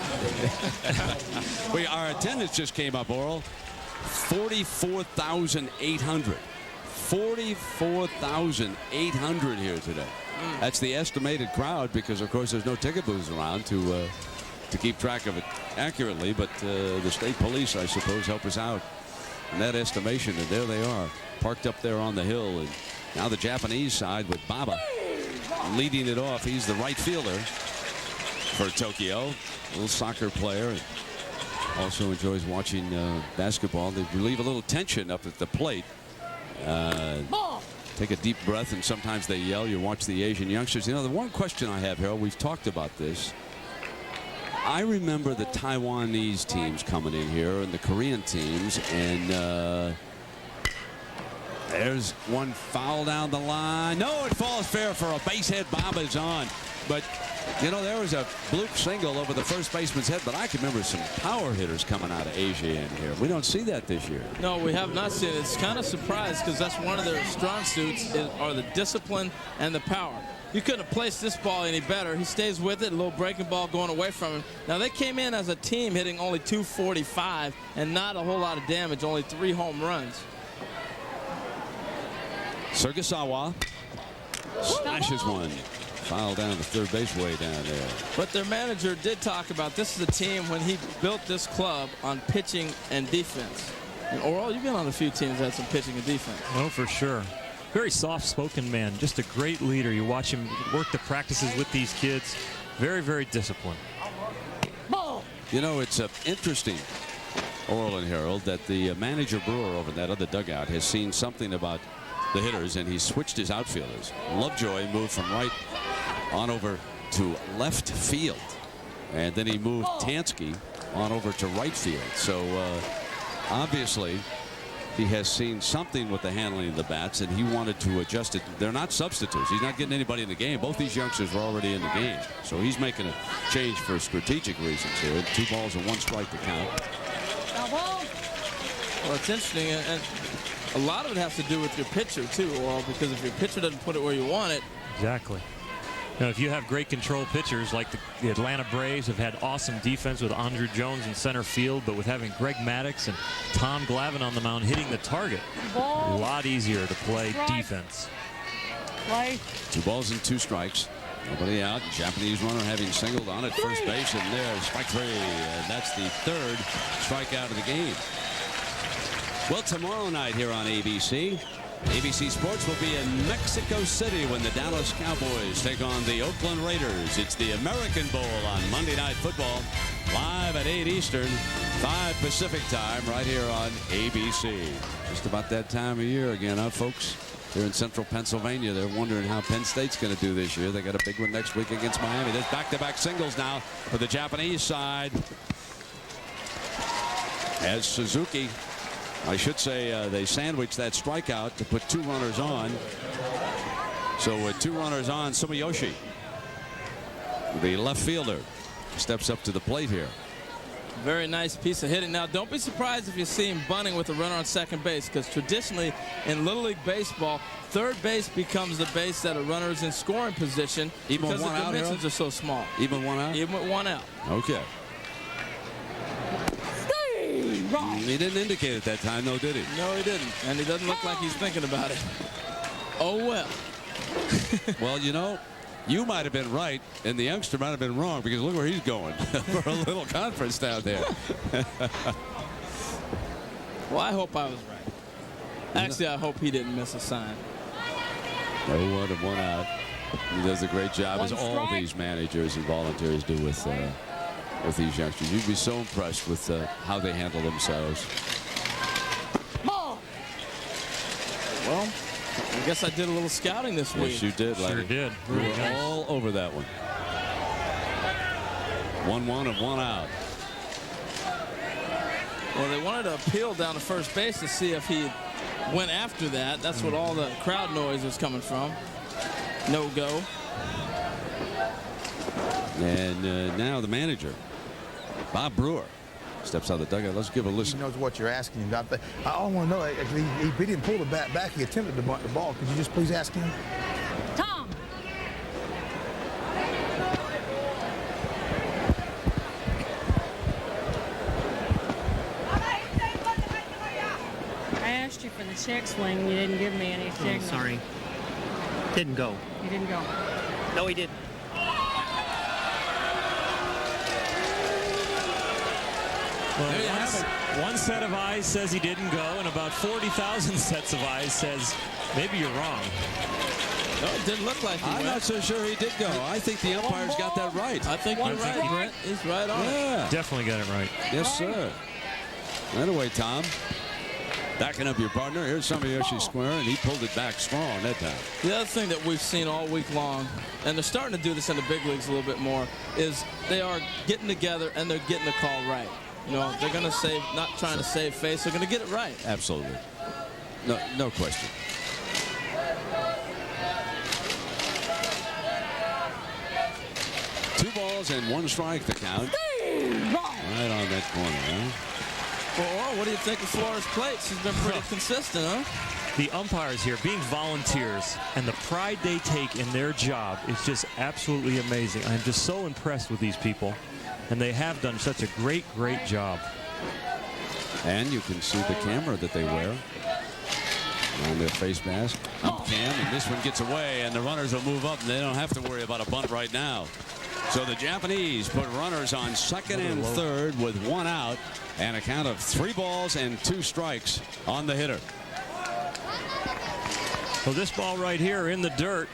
Speaker 2: Yeah. Our attendance just came up, Oral. 44,800. 44,800 here today. That's the estimated crowd because, of course, there's no ticket booths around to keep track of it accurately, but the state police, I suppose, help us out in that estimation. And there they are, parked up there on the hill. And now the Japanese side with Baba leading it off. He's the right fielder for Tokyo, a little soccer player, and also enjoys watching basketball. They relieve a little tension up at the plate. Take a deep breath, and sometimes they yell. You watch the Asian youngsters. You know, the one question I have, Harold, we've talked about this. I remember the Taiwanese teams coming in here and the Korean teams, and there's one foul down the line. No, it falls fair for a base hit. Baba's on. But, you know, there was a bloop single over the first baseman's head, but I can remember some power hitters coming out of Asia in here. We don't see that this year.
Speaker 17: No, we have not seen it. It's kind of surprised because that's one of their strong suits are the discipline and the power. You couldn't have placed this ball any better. He stays with it, a little breaking ball going away from him. Now, they came in as a team hitting only .245 and not a whole lot of damage, only 3 home runs.
Speaker 2: Surgasawa smashes one. Foul down the third base way down there.
Speaker 17: But their manager did talk about this is a team when he built this club on pitching and defense. And Oral, you've been on a few teams that had some pitching and defense.
Speaker 16: Oh, for sure. Very soft-spoken man, just a great leader. You watch him work the practices with these kids. Very, very disciplined.
Speaker 2: You know, it's interesting, Oral and Harold, that the manager Brewer over in that other dugout has seen something about the hitters, and he switched his outfielders. Lovejoy moved from right on over to left field, and then he moved Tansky on over to right field. So obviously he has seen something with the handling of the bats, and he wanted to adjust it. They're not substitutes. He's not getting anybody in the game. Both these youngsters were already in the game. So he's making a change for strategic reasons here. 2 balls and 1 strike to count.
Speaker 17: Well, it's interesting, and a lot of it has to do with your pitcher, too, Oral, because if your pitcher doesn't put it where you want it.
Speaker 16: Exactly. Now, if you have great control pitchers like the Atlanta Braves have had awesome defense with Andrew Jones in center field, but with having Greg Maddux and Tom Glavine on the mound hitting the target, a lot easier to play defense.
Speaker 2: 2 balls and 2 strikes. Nobody out. Japanese runner having singled on at first base, and there's strike 3. And that's the 3rd strikeout of the game. Well, tomorrow night here on ABC, ABC Sports will be in Mexico City when the Dallas Cowboys take on the Oakland Raiders. It's the American Bowl on Monday Night Football, live at 8 Eastern, 5 Pacific time, right here on ABC. Just about that time of year again, huh, folks? Here in central Pennsylvania, they're wondering how Penn State's going to do this year. They got a big one next week against Miami. There's back-to-back singles now for the Japanese side. As Suzuki, I should say, they sandwiched that strikeout to put 2 runners on. So with 2 runners on, Sumiyoshi, the left fielder, steps up to the plate here.
Speaker 17: Very nice piece of hitting. Now, don't be surprised if you see him bunting with a runner on second base, because traditionally in Little League Baseball, third base becomes the base that a runner is in scoring position because the dimensions are so small.
Speaker 2: Even 1 out?
Speaker 17: Even with 1 out.
Speaker 2: Okay. He didn't indicate it that time, though, did he?
Speaker 17: No, he didn't. And he doesn't look like he's thinking about it. Oh, well.
Speaker 2: Well, you know, you might have been right, and the youngster might have been wrong, because look where he's going for a little conference down there.
Speaker 17: Well, I hope I was right. Actually, I hope he didn't miss a sign.
Speaker 2: 0-1 and 1 out. He does a great job, as all these managers and volunteers do with these youngsters. You'd be so impressed with how they handle themselves.
Speaker 17: Well, I guess I did a little scouting this week.
Speaker 2: Yes, you did, Larry.
Speaker 16: Sure did.
Speaker 2: We were all over that one. 1-1 and 1 out.
Speaker 17: Well, they wanted to appeal down to first base to see if he went after that. That's what all the crowd noise was coming from. No go.
Speaker 2: And now the manager, Bob Brewer, steps out of the dugout. Let's give a listen.
Speaker 20: He knows what you're asking him. I want to know, he didn't pull the bat back. He attempted to bunt the ball. Could you just please ask him?
Speaker 3: Tom.
Speaker 18: I asked you for the check swing. You didn't give me any signal.
Speaker 21: Oh, sorry. Didn't go.
Speaker 18: You didn't go.
Speaker 21: No, he didn't.
Speaker 16: Well, one set of eyes says he didn't go, and about 40,000 sets of eyes says maybe you're wrong.
Speaker 17: No, it didn't look like he
Speaker 2: I'm
Speaker 17: went.
Speaker 2: not so sure he did go. I think the umpires got that right.
Speaker 17: I think you're right, Brent. He's right on it.
Speaker 16: Definitely got it right.
Speaker 2: Yes, sir. Right away, Tom. Backing up your partner. Here's Sumiyoshi square, and he pulled it back strong that time.
Speaker 17: The other thing that we've seen all week long, and they're starting to do this in the big leagues a little bit more, is they are getting together and they're getting the call right. You know, they're going to save, not trying to save face. They're going to get it right.
Speaker 2: Absolutely. No question. Two balls and 1 strike the count. Right on that corner, huh?
Speaker 17: Well, what do you think of Flores' plate? She's been pretty consistent, huh?
Speaker 16: The umpires here being volunteers and the pride they take in their job is just absolutely amazing. I'm just so impressed with these people, and they have done such a great job.
Speaker 2: And you can see the camera that they wear on their face mask. Ump cam, and this one gets away, and the runners will move up, and they don't have to worry about a bunt right now. So the Japanese put runners on second and third with 1 out, and a count of 3 balls and 2 strikes on the hitter.
Speaker 16: Well, this ball right here in the dirt,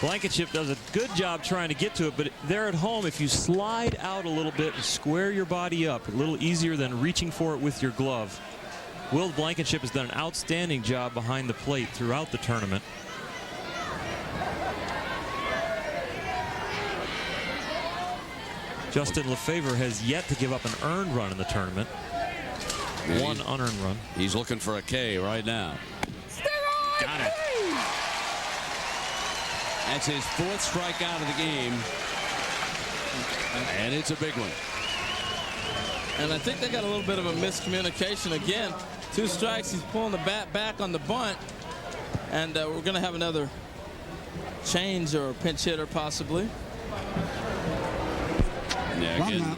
Speaker 16: Blankenship does a good job trying to get to it, but there at home, if you slide out a little bit and square your body up, a little easier than reaching for it with your glove. Will Blankenship has done an outstanding job behind the plate throughout the tournament. Justin Lefevre has yet to give up an earned run in the tournament.
Speaker 2: Yeah,
Speaker 16: 1 unearned run.
Speaker 2: He's looking for a K right now. Got it. That's his 4th strikeout of the game. And it's a big one.
Speaker 17: And I think they got a little bit of a miscommunication again. 2 strikes. He's pulling the bat back on the bunt. And we're going to have another change or pinch hitter possibly.
Speaker 2: Yeah, again.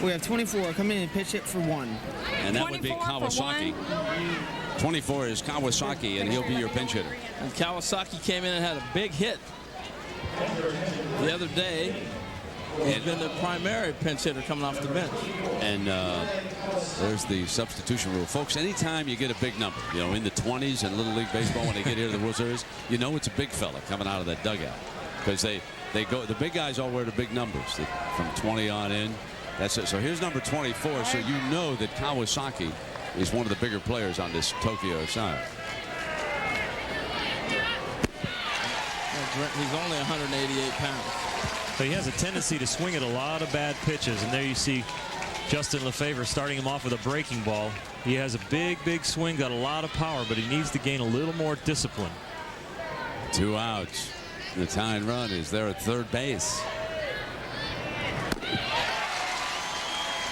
Speaker 14: We have 24. Come in and pitch it for 1.
Speaker 2: And that would be Kawasaki. 24 is Kawasaki, and he'll be your pinch hitter.
Speaker 17: And Kawasaki came in and had a big hit the other day. He's been the primary pinch hitter coming off the bench.
Speaker 2: And there's the substitution rule. Folks, anytime you get a big number, you know, in the 20s in Little League Baseball when they get here to the World Series, you know it's a big fella coming out of that dugout. Because they go, the big guys all wear the big numbers from 20 on in. That's it. So here's number 24. So you know that Kawasaki is one of the bigger players on this Tokyo side.
Speaker 17: He's only 188 pounds.
Speaker 16: So he has a tendency to swing at a lot of bad pitches. And there you see Justin Lefebvre starting him off with a breaking ball. He has a big swing, got a lot of power, but he needs to gain a little more discipline.
Speaker 2: 2 outs. The tying run is there at third base.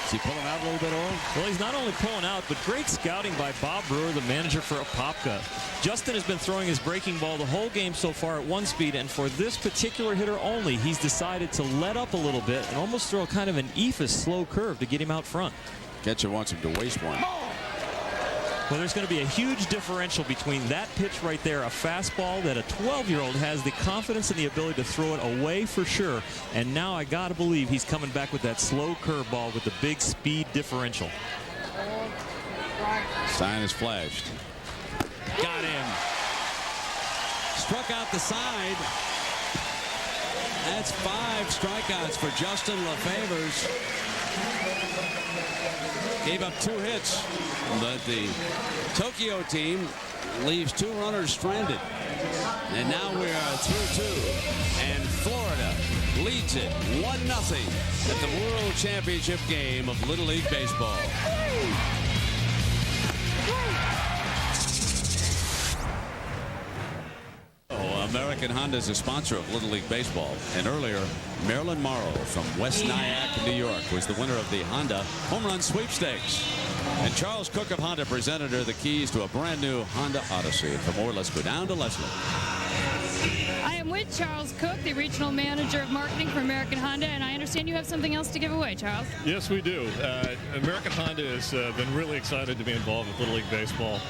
Speaker 2: Is he pulling out a little bit, Earl?
Speaker 16: Well, he's not only pulling out, but great scouting by Bob Brewer, the manager for Apopka. Justin has been throwing his breaking ball the whole game so far at 1 speed, and for this particular hitter only, he's decided to let up a little bit and almost throw kind of an eephus slow curve to get him out front.
Speaker 2: Catcher wants him to waste one.
Speaker 16: Well, there's going to be a huge differential between that pitch right there, a fastball that a 12-year-old has the confidence and the ability to throw it away for sure. And now I got to believe he's coming back with that slow curveball with the big speed differential.
Speaker 2: Sign is flashed.
Speaker 16: Got him.
Speaker 2: Struck out the side. That's 5 strikeouts for Justin Lefebvre. Gave up 2 hits, but the Tokyo team leaves 2 runners stranded. And now we are through 2. And Florida leads it 1-0 at the World Championship game of Little League Baseball. American Honda is a sponsor of Little League Baseball. And earlier, Marilyn Morrow from West Nyack, New York, was the winner of the Honda Home Run Sweepstakes. And Charles Cook of Honda presented her the keys to a brand new Honda Odyssey. For more, let's go down to Leslie.
Speaker 3: I am with Charles Cook, the regional manager of marketing for American Honda, and I understand you have something else to give away, Charles.
Speaker 1: Yes, we do. American Honda has been really excited to be involved with Little League Baseball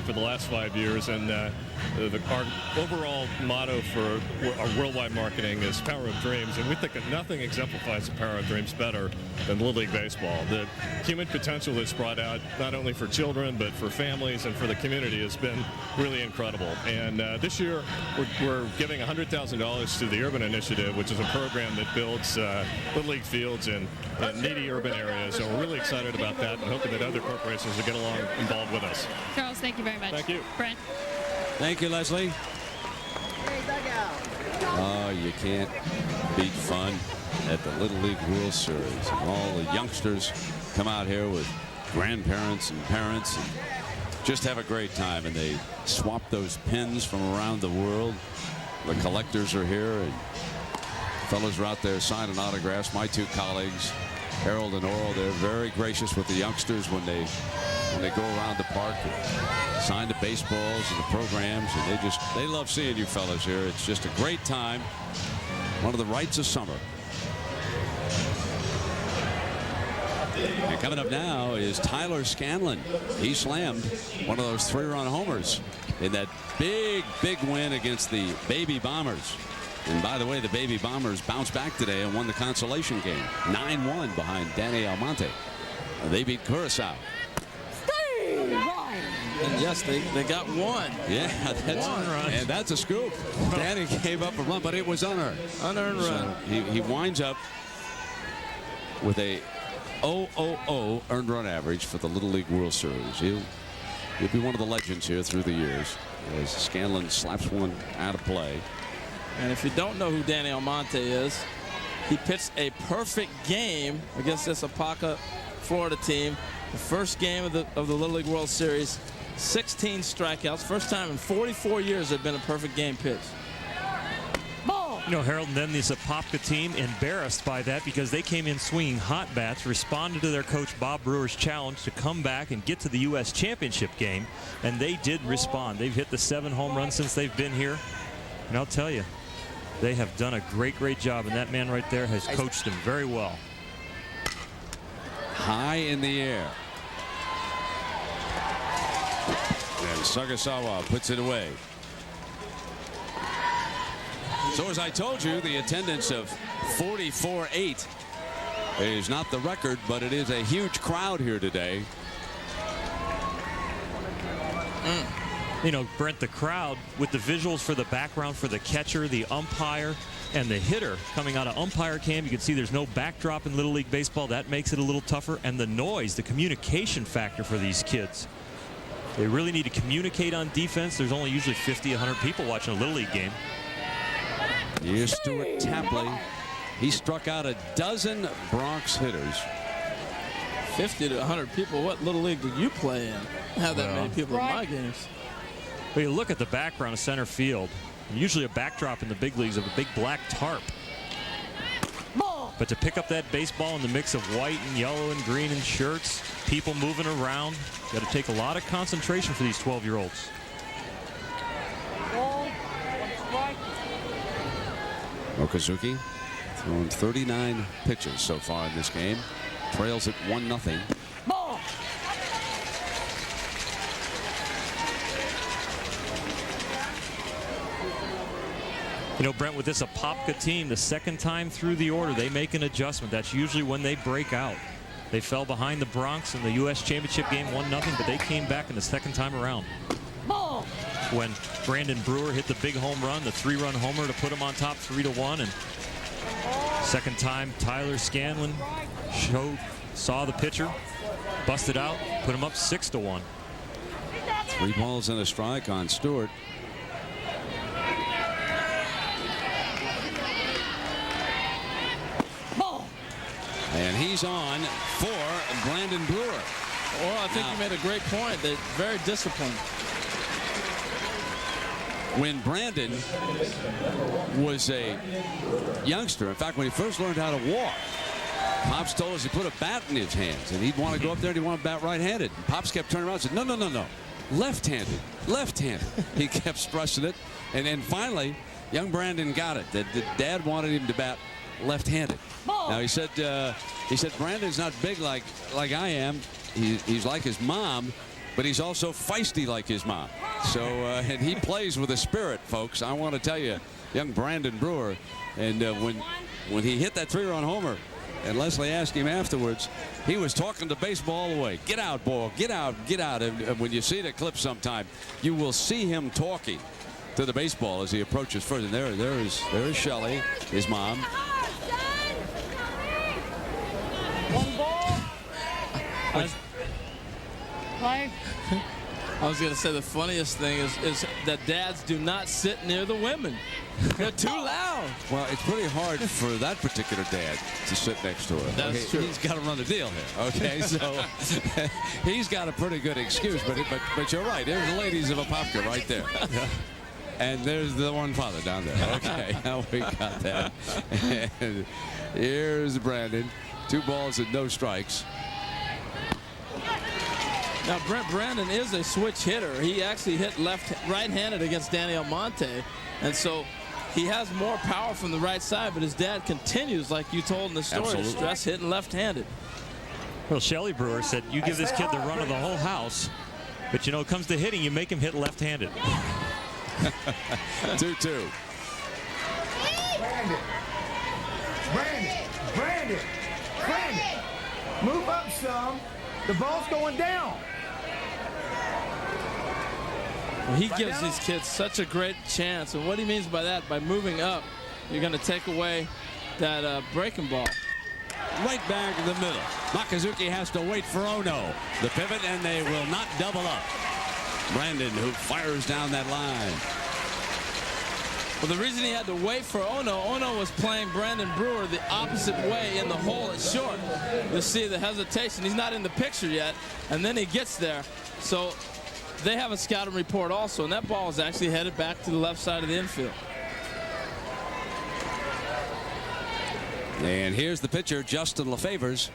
Speaker 1: for the last 5 years, and our overall motto for our worldwide marketing is Power of Dreams, and we think that nothing exemplifies the power of dreams better than Little League Baseball. The human potential that's brought out not only for children but for families and for the community has been really incredible. And this year we're giving $100,000 to the Urban Initiative, which is a program that builds Little League fields in needy urban areas. So we're really excited about that and hoping that other corporations will get along involved with us.
Speaker 3: Charles, thank you very much.
Speaker 1: Thank you.
Speaker 3: Brent.
Speaker 2: Thank you, Leslie. Oh, you can't beat fun at the Little League World Series. And all the youngsters come out here with grandparents and parents and just have a great time. And they swap those pins from around the world. The collectors are here, and fellows are out there signing autographs. My 2 colleagues, Harold and Oral, they're very gracious with the youngsters when they go around the park and sign the baseballs and the programs, and they love seeing you fellas here. It's just a great time. One of the rights of summer. And coming up now is Tyler Scanlon. He slammed one of those 3-run homers in that big win against the Baby Bombers. And by the way, the Baby Bombers bounced back today and won the consolation game 9-1 behind Danny Almonte. They beat Curacao.
Speaker 17: And yes, they got 1.
Speaker 2: Yeah, that's a scoop. Danny gave up a run, but it was unearned.
Speaker 17: Unearned run.
Speaker 2: He winds up with a 0.00 earned run average for the Little League World Series. He'll be one of the legends here through the years as Scanlon slaps one out of play.
Speaker 17: And if you don't know who Danny Almonte is, he pitched a perfect game against this Apopka, Florida team. The first game of the Little League World Series. 16 strikeouts. First time in 44 years there'd been a perfect game pitch.
Speaker 16: Ball. You know, Harold, and then this Apopka team embarrassed by that because they came in swinging hot bats, responded to their coach Bob Brewer's challenge to come back and get to the U.S. Championship game, and they did respond. They've hit the 7 home runs since they've been here, and I'll tell you, they have done a great job, and that man right there has coached them very well.
Speaker 2: High in the air. And Sagasawa puts it away. So as I told you, the attendance of 44,800 is not the record, but it is a huge crowd here today.
Speaker 16: You know, Brent, the crowd with the visuals for the background for the catcher, the umpire, and the hitter coming out of umpire cam. You can see there's no backdrop in Little League Baseball. That makes it a little tougher. And the noise, the communication factor for these kids. They really need to communicate on defense. There's only usually 50, 100 people watching a Little League game.
Speaker 2: Here's Stuart Tapley. He struck out a dozen Bronx hitters.
Speaker 17: 50 to 100 people. What Little League did you play in? Have that many people in my games.
Speaker 16: Well, you look at the background of center field. Usually a backdrop in the big leagues of a big black tarp. But to pick up that baseball in the mix of white and yellow and green and shirts, people moving around, got to take a lot of concentration for these 12-year-olds.
Speaker 2: Okazuki throwing 39 pitches so far in this game. Trails at 1-0.
Speaker 16: You know, Brent, with this Apopka team, the second time through the order, they make an adjustment. That's usually when they break out. They fell behind the Bronx in the U.S. Championship game 1-0, but they came back in the second time around. When Brandon Brewer hit the big home run, the 3-run homer to put him on top 3-1. And second time, Tyler Scanlon saw the pitcher, busted out, put him up 6-1.
Speaker 2: 3 balls and a strike on Stewart. And he's on for Brandon Brewer.
Speaker 17: Well, I think you made a great point. They're very disciplined.
Speaker 2: When Brandon was a youngster, in fact, when he first learned how to walk, Pops told us he put a bat in his hands, and he'd want to go up there and he'd want to bat right-handed. Pops kept turning around and said, no, no, no, no. Left-handed, left-handed. He kept stressing it. And then finally, young Brandon got it. The dad wanted him to bat left-handed. Now he said Brandon's not big like I am. He's like his mom, but he's also feisty like his mom. So and he plays with a spirit, folks. I want to tell you, young Brandon Brewer, and when he hit that 3-run homer, and Leslie asked him afterwards, he was talking to baseball all the way. Get out, ball. Get out. Get out. And when you see the clip sometime, you will see him talking to the baseball as he approaches first. And there is Shelley, his mom.
Speaker 18: One ball. Play.
Speaker 17: I was going to say the funniest thing is that dads do not sit near the women. They're too loud.
Speaker 2: Well, it's pretty hard for that particular dad to sit next to her.
Speaker 17: That's true.
Speaker 2: He's got to run the deal here. Okay, so he's got a pretty good excuse. But you're right. There's the ladies of Apopka right there. And there's the one father down there. Okay, now we got that. And here's Brandon. 2 balls and no strikes.
Speaker 17: Now, Brandon is a switch hitter. He actually hit right-handed against Danny Almonte, and so he has more power from the right side, but his dad continues, like you told in the story, to stress hitting left-handed.
Speaker 16: Well, Shelley Brewer said, you give this kid the run of the whole house, but, you know, it comes to hitting, you make him hit left-handed.
Speaker 2: 2-2.
Speaker 20: Brandon, move up some. The ball's going down.
Speaker 17: Well, he gives these kids such a great chance, and what he means by that, by moving up, you're going to take away that breaking ball.
Speaker 2: Right back in the middle. Makazuki has to wait for Ono. The pivot, and they will not double up. Brandon, who fires down that line.
Speaker 17: Well, the reason he had to wait for Ono was playing Brandon Brewer the opposite way in the hole at short. You'll see the hesitation. He's not in the picture yet, and then he gets there. So they have a scouting report also, and that ball is actually headed back to the left side of the infield.
Speaker 2: And here's the pitcher, Justin LeFevers,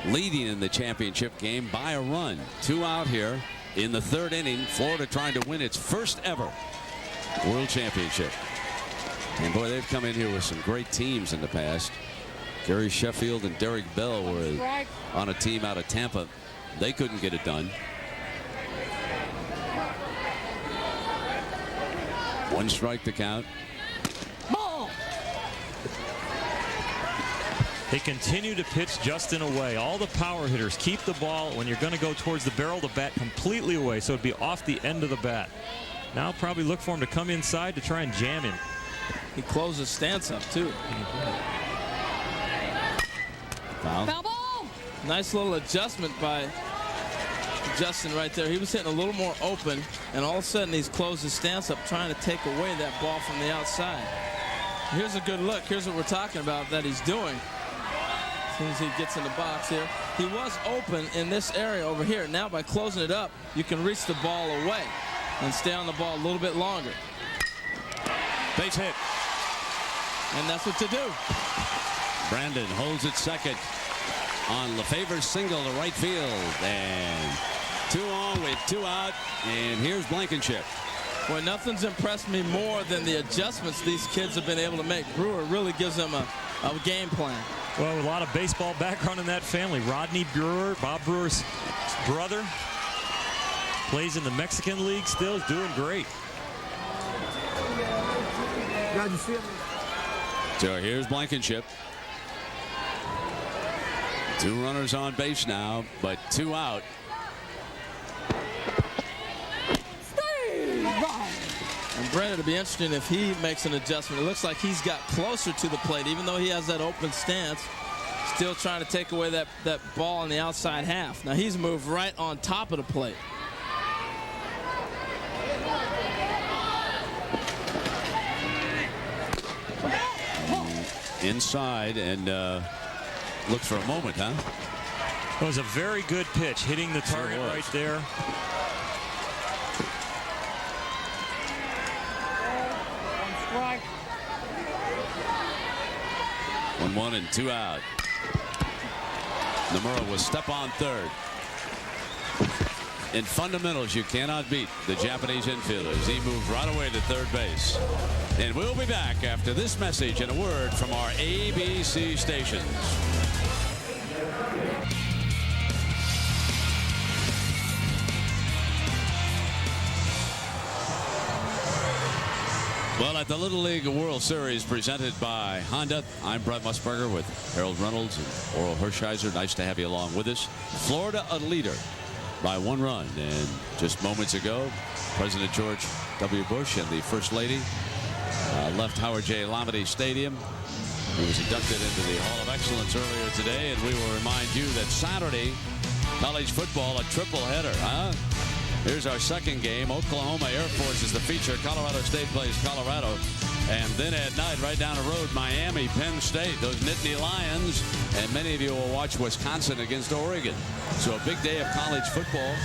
Speaker 2: leading in the championship game by a run. 2 out here in the 3rd inning. Florida trying to win its first ever World Championship. And boy, they've come in here with some great teams in the past. Gary Sheffield and Derek Bell were on a team out of Tampa. They couldn't get it done. 1 strike to count.
Speaker 16: They continue to pitch Justin away. All the power hitters keep the ball when you're going to go towards the barrel of the bat completely away, so it'd be off the end of the bat. Now probably look for him to come inside to try and jam him.
Speaker 17: He closed his stance up too.
Speaker 2: Foul.
Speaker 3: Foul ball.
Speaker 17: Nice little adjustment by Justin right there. He was hitting a little more open, and all of a sudden he's closed his stance up trying to take away that ball from the outside. Here's a good look. Here's what we're talking about that he's doing. As soon as he gets in the box here. He was open in this area over here. Now by closing it up, you can reach the ball away and stay on the ball a little bit longer.
Speaker 2: Base hit.
Speaker 17: And that's what to do.
Speaker 2: Brandon holds it second on Lefever's single to right field. And 2 on with 2 out. And here's Blankenship.
Speaker 17: Boy, nothing's impressed me more than the adjustments these kids have been able to make. Brewer really gives them a game plan.
Speaker 16: Well, a lot of baseball background in that family. Rodney Brewer, Bob Brewer's brother, plays in the Mexican League still, is doing great.
Speaker 2: So here's Blankenship. 2 runners on base now, but 2 out.
Speaker 17: And Brent, it'll be interesting if he makes an adjustment. It looks like he's got closer to the plate, even though he has that open stance. Still trying to take away that ball on the outside half. Now he's moved right on top of the plate.
Speaker 2: Inside and looks for a moment, huh?
Speaker 16: It was a very good pitch, hitting the target right there.
Speaker 18: Strike.
Speaker 2: 1-1 and 2 out. Nomura will step on third. In fundamentals, you cannot beat the Japanese infielders. He moved right away to third base. And we'll be back after this message and a word from our ABC stations. Well, at the Little League World Series presented by Honda, I'm Brett Musburger with Harold Reynolds and Oral Hershiser. Nice to have you along with us. Florida a leader by 1 run. And just moments ago, President George W. Bush and the First Lady left Howard J. Lamade Stadium. He was inducted into the Hall of Excellence earlier today, and we will remind you that Saturday, college football, a triple header, huh? Here's our second game. Oklahoma Air Force is the feature. Colorado State plays Colorado. And then at night, right down the road, Miami, Penn State, those Nittany Lions. And many of you will watch Wisconsin against Oregon. So a big day of college football.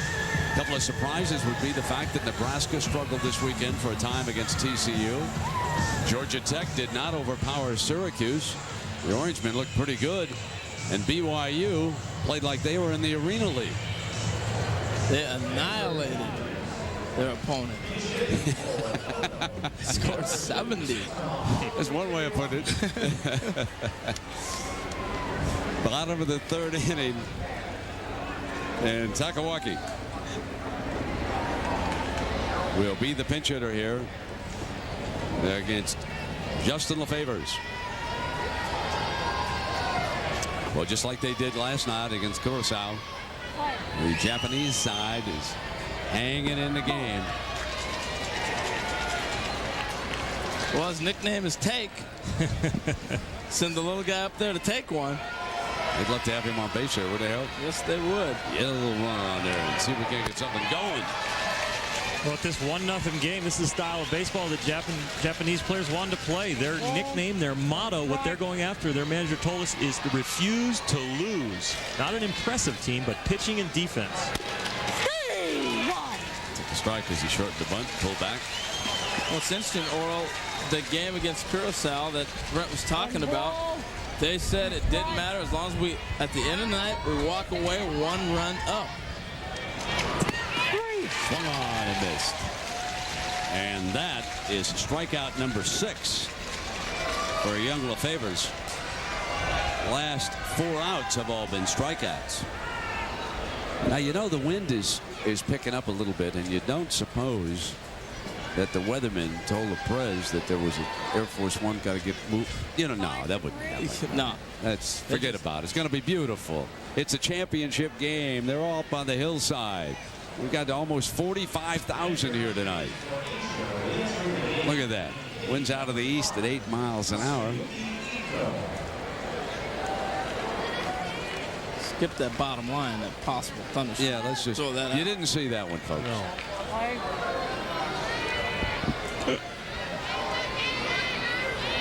Speaker 2: A couple of surprises would be the fact that Nebraska struggled this weekend for a time against TCU. Georgia Tech did not overpower Syracuse. The Orangemen looked pretty good. And BYU played like they were in the Arena League.
Speaker 17: They annihilated their opponent. Scored 70.
Speaker 2: That's one way of putting it. Bottom of the third inning. And Takawaki will be the pinch hitter here against Justin Lefevers. Well, just like they did last night against Curacao, the Japanese side is hanging in the game.
Speaker 17: Well, his nickname is Take. Send the little guy up there to take one.
Speaker 2: They'd love to have him on base here, would they help?
Speaker 17: Yes, they would.
Speaker 2: Get a little run on there and see if we can get something going.
Speaker 16: Well, at this 1-0 game, this is the style of baseball that Japanese players wanted to play. Their nickname, their motto, what they're going after, their manager told us, is to refuse to lose. Not an impressive team, but pitching and defense.
Speaker 2: Took a strike as he shortened the bunt, pulled back.
Speaker 17: Well, it's interesting, Oral, the game against Curacao that Brent was talking about, they said it didn't matter as long as we, at the end of the night, we walk away 1 run up.
Speaker 2: Swung on and missed. And that is strikeout number 6 for young Lefevers. Last 4 outs have all been strikeouts. Now, you know, the wind is picking up a little bit, and you don't suppose that the weatherman told the press that there was an Air Force One got to get moved. You know, no, that wouldn't happen.
Speaker 17: No.
Speaker 2: Forget about it. It's going to be beautiful. It's a championship game. They're all up on the hillside. We've got almost 45,000 here tonight. Look at that. Winds out of the east at 8 miles an hour.
Speaker 17: Skip that bottom line, that possible thunderstorm.
Speaker 2: Yeah, let's just.
Speaker 17: Throw that out.
Speaker 2: You didn't see that one, folks.
Speaker 17: No.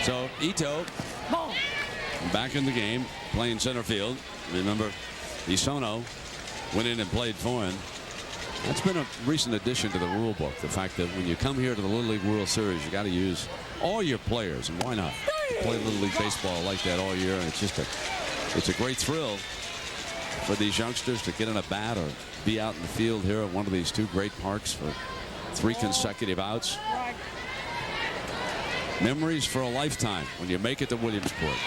Speaker 2: So Ito back in the game, playing center field. Remember, Isono went in and played for him. That's been a recent addition to the rule book. The fact that when you come here to the Little League World Series, you got to use all your players, and why not? Play Little League baseball like that all year, and it's a great thrill for these youngsters to get in a bat or be out in the field here at one of these two great parks for 3 consecutive outs. Memories for a lifetime when you make it to Williamsport.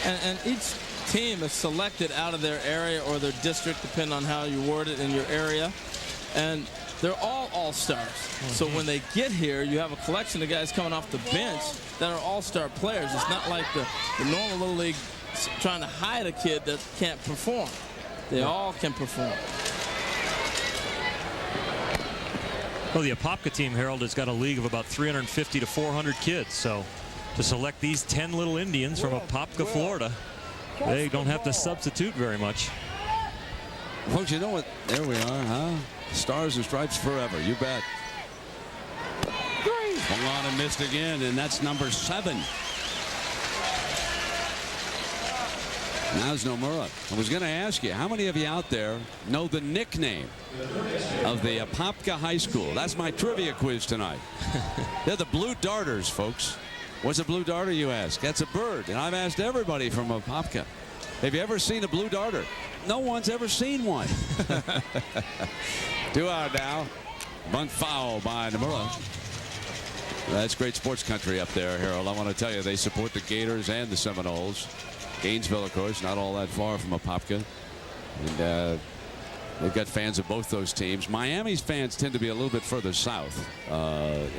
Speaker 17: And each team is selected out of their area or their district, depending on how you word it in your area. And they're all all-stars. So when they get here, you have a collection of guys coming off the bench that are all-star players. It's not like the normal Little League trying to hide a kid that can't perform. They all can perform.
Speaker 16: Well, the Apopka team, Harold, has got a league of about 350 to 400 kids. So to select these 10 little Indians from Apopka, Florida, they don't have to substitute very much.
Speaker 2: Folks, you know what? There we are, huh? Stars and Stripes forever. You bet. Hung on and missed again, and that's number 7. Now's Nomura. I was going to ask you, how many of you out there know the nickname of the Apopka High School? That's my trivia quiz tonight. They're the Blue Darters, folks. What's a blue darter, you ask? That's a bird, and I've asked everybody from Apopka. Have you ever seen a blue darter? No one's ever seen one. 2 out now. Bunt foul by Nomura. That's great sports country up there, Harold. I want to tell you, they support the Gators and the Seminoles. Gainesville, of course, not all that far from Apopka. And they've got fans of both those teams. Miami's fans tend to be a little bit further south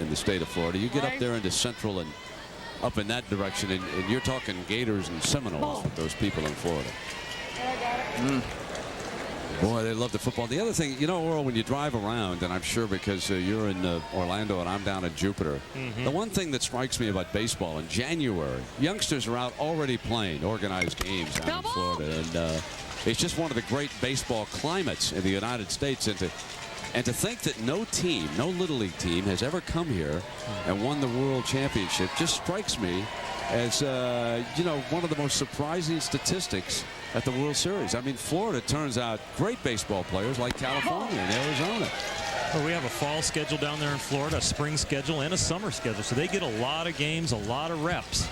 Speaker 2: in the state of Florida. You get up there into central and up in that direction, and you're talking Gators and Seminoles with those people in Florida. Boy, they love the football. The other thing, you know, Earl, when you drive around, and I'm sure because you're in Orlando and I'm down in Jupiter, the one thing that strikes me about baseball in January, youngsters are out already playing organized games down in Florida, and it's just one of the great baseball climates in the United States. And to think that no team, no Little League team, has ever come here and won the World Championship just strikes me as, you know, one of the most surprising statistics at the World Series. I mean, Florida turns out great baseball players like California and Arizona.
Speaker 16: Well, we have a fall schedule down there in Florida, a spring schedule, and a summer schedule. So they get a lot of games, a lot of reps.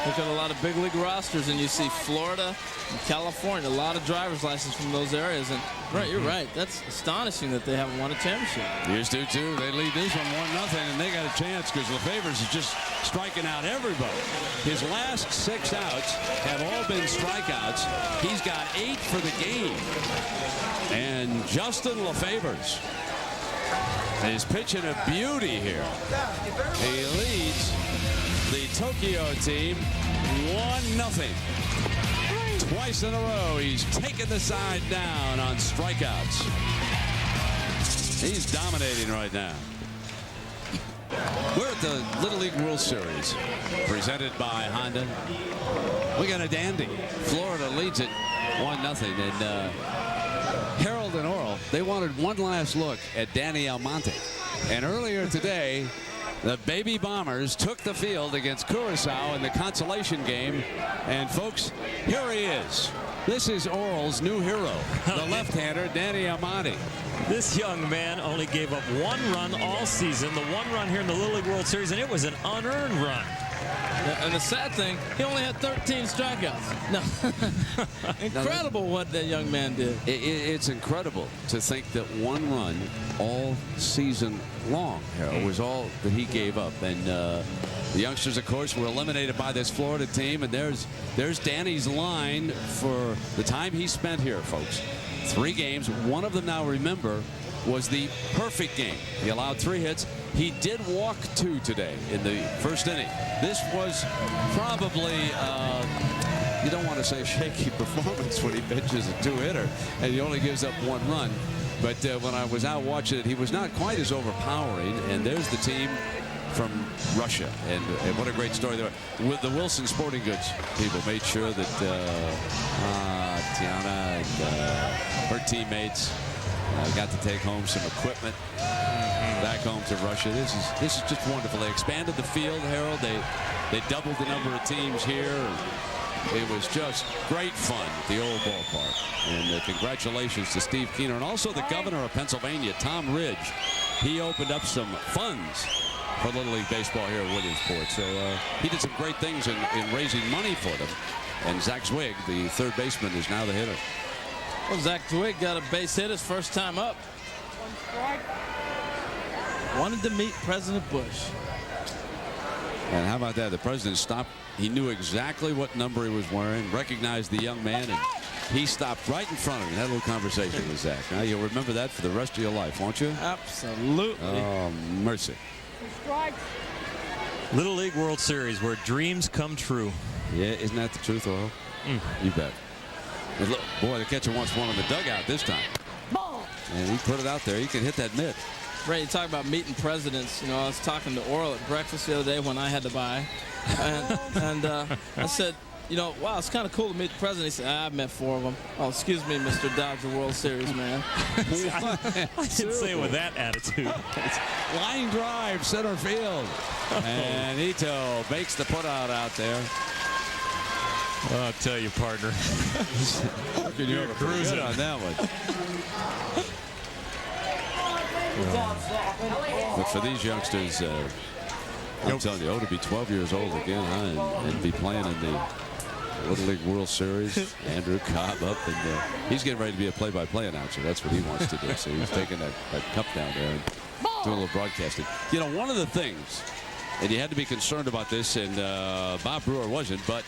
Speaker 17: They've got a lot of big league rosters, and you see Florida and California, a lot of driver's license from those areas. And right, you're right. That's astonishing that they haven't won a championship.
Speaker 2: Houston, too. They lead this one 1-0, and they got a chance because LeFevers is just striking out everybody. His last 6 outs have all been strikeouts. He's got 8 for the game. And Justin LeFevers is pitching a beauty here. He leads the Tokyo team 1-0. Twice in a row, he's taken the side down on strikeouts. He's dominating right now. We're at the Little League World Series, presented by Honda. We got a dandy. Florida leads it 1-0, and Harold and Oral, they wanted one last look at Danny Almonte. And earlier today, the Baby Bombers took the field against Curaçao in the consolation game. And folks, here he is. This is Oral's new hero, the left-hander, Danny Almonte.
Speaker 16: This young man only gave up 1 run all season, the 1 run here in the Little League World Series, and it was an unearned run.
Speaker 17: And the sad thing, he only had 13 strikeouts. No. Incredible what that young man did.
Speaker 2: It's incredible to think that 1 run all season long, Harold, was all that he gave up. And the youngsters, of course, were eliminated by this Florida team. And there's Danny's line for the time he spent here, folks. 3 games. One of them, now remember, was the perfect game. He allowed 3 hits. He did walk 2 today in the first inning. This was probably, you don't want to say shaky performance when he pitches a 2-hitter and he only gives up 1 run. But when I was out watching it, he was not quite as overpowering. And there's the team from Russia. And what a great story there. With the Wilson Sporting Goods people made sure that Tiana and her teammates got to take home some equipment back home to Russia. This is just wonderful. They expanded the field, Harold. They doubled the number of teams here. It was just great fun at the old ballpark. And congratulations to Steve Keener and also the governor of Pennsylvania, Tom Ridge. He opened up some funds for Little League Baseball here at Williamsport. So he did some great things in raising money for them. And Zach Zwig, the third baseman, is now the hitter.
Speaker 17: Well, Zach Zwig got a base hit his first time up. Wanted to meet President Bush.
Speaker 2: And how about that? The president stopped. He knew exactly what number he was wearing, recognized the young man, and he stopped right in front of him and had a little conversation with Zach. Now, you'll remember that for the rest of your life, won't you?
Speaker 17: Absolutely.
Speaker 2: Oh, mercy.
Speaker 16: Little League World Series where dreams come true.
Speaker 2: Yeah, isn't that the truth, Earl? You bet. And look, boy, the catcher wants one on the dugout this time. And he put it out there. He can hit that mitt.
Speaker 17: Ray, you talk about meeting presidents. You know, I was talking to Oral at breakfast the other day when I had to buy. And I said, you know, wow, it's kind of cool to meet the president. He said, I've met 4 of them. Oh, excuse me, Mr. Dodger World Series, man.
Speaker 16: I didn't say it with that attitude.
Speaker 2: Line drive, center field. And Ito makes the putout out there.
Speaker 16: I'll tell you, partner.
Speaker 2: You're cruising on that one. But for these youngsters, I'm telling you, to be 12 years old again, huh, and be playing in the Little League World Series. Andrew Cobb up, and he's getting ready to be a play-by-play announcer. That's what he wants to do. So he's taking that cup down there and doing a little broadcasting. You know, one of the things, and you had to be concerned about this, and Bob Brewer wasn't, but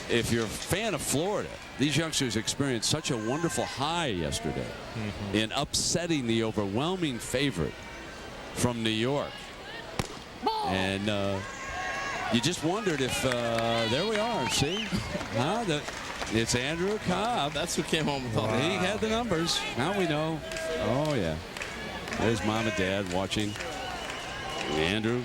Speaker 2: if you're a fan of Florida, these youngsters experienced such a wonderful high yesterday in upsetting the overwhelming favorite from New York. And you just wondered if, there we are, see? It's Andrew Cobb.
Speaker 17: That's who came home with all
Speaker 2: He had the numbers. Now we know. Oh, yeah. There's Mom and Dad watching. Andrew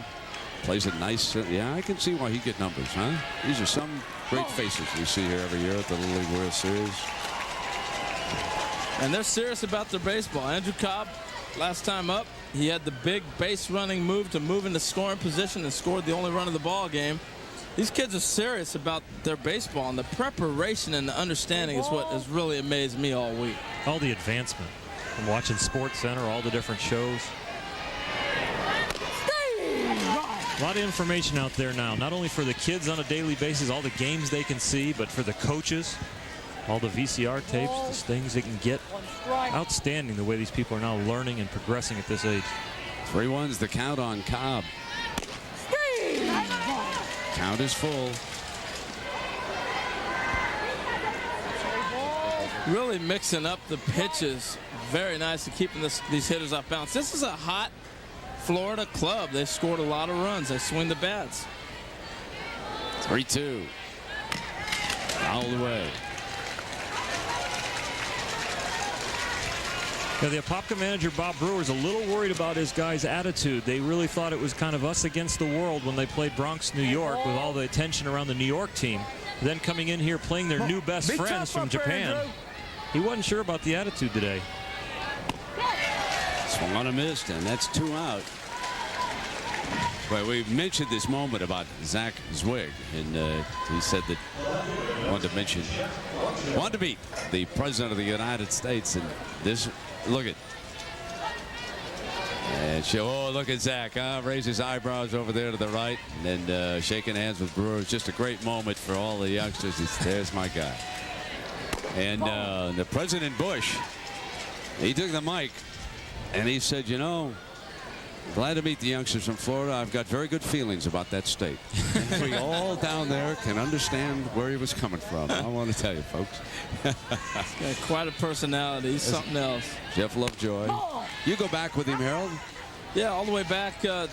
Speaker 2: plays it nice. Yeah, I can see why he get numbers, huh? These are some great faces we see here every year at the Little League World Series.
Speaker 17: And they're serious about their baseball. Andrew Cobb, last time up, he had the big base running move to move into scoring position and scored the only run of the ball game. These kids are serious about their baseball, and the preparation and the understanding is what has really amazed me all week.
Speaker 16: All the advancement from watching Sports Center, all the different shows. A lot of information out there now, not only for the kids on a daily basis, all the games they can see, but for the coaches, all the VCR tapes, the things they can get. Outstanding the way these people are now learning and progressing at this age.
Speaker 2: 3-1's the count on Cobb. Count is full.
Speaker 17: Really mixing up the pitches. Very nice at keeping these hitters off balance. This is a hot Florida club. They've scored a lot of runs. They swing the bats.
Speaker 2: 3-2. Fouled away.
Speaker 16: Now, the Apopka manager, Bob Brewer, is a little worried about his guys' attitude. They really thought it was kind of us against the world when they played Bronx, New York, with all the attention around the New York team. Then coming in here playing their new best friends from Japan. He wasn't sure about the attitude today.
Speaker 2: Swung on a missed, and that's 2 out. Well, we've mentioned this moment about Zach Zwig, and he said that he wanted to meet the President of the United States, and this, look at, and look at Zach, raise his eyebrows over there to the right, and then shaking hands with Brewer. It's just a great moment for all the youngsters. There's my guy. And the President Bush, he took the mic, and he said, you know, Glad to meet the youngsters from Florida. I've got very good feelings about that state. We all down there can understand where he was coming from. I want to tell you, folks.
Speaker 17: He's got quite a personality. He's something else.
Speaker 2: Jeff Lovejoy. You go back with him, Harold?
Speaker 17: Yeah, all the way back to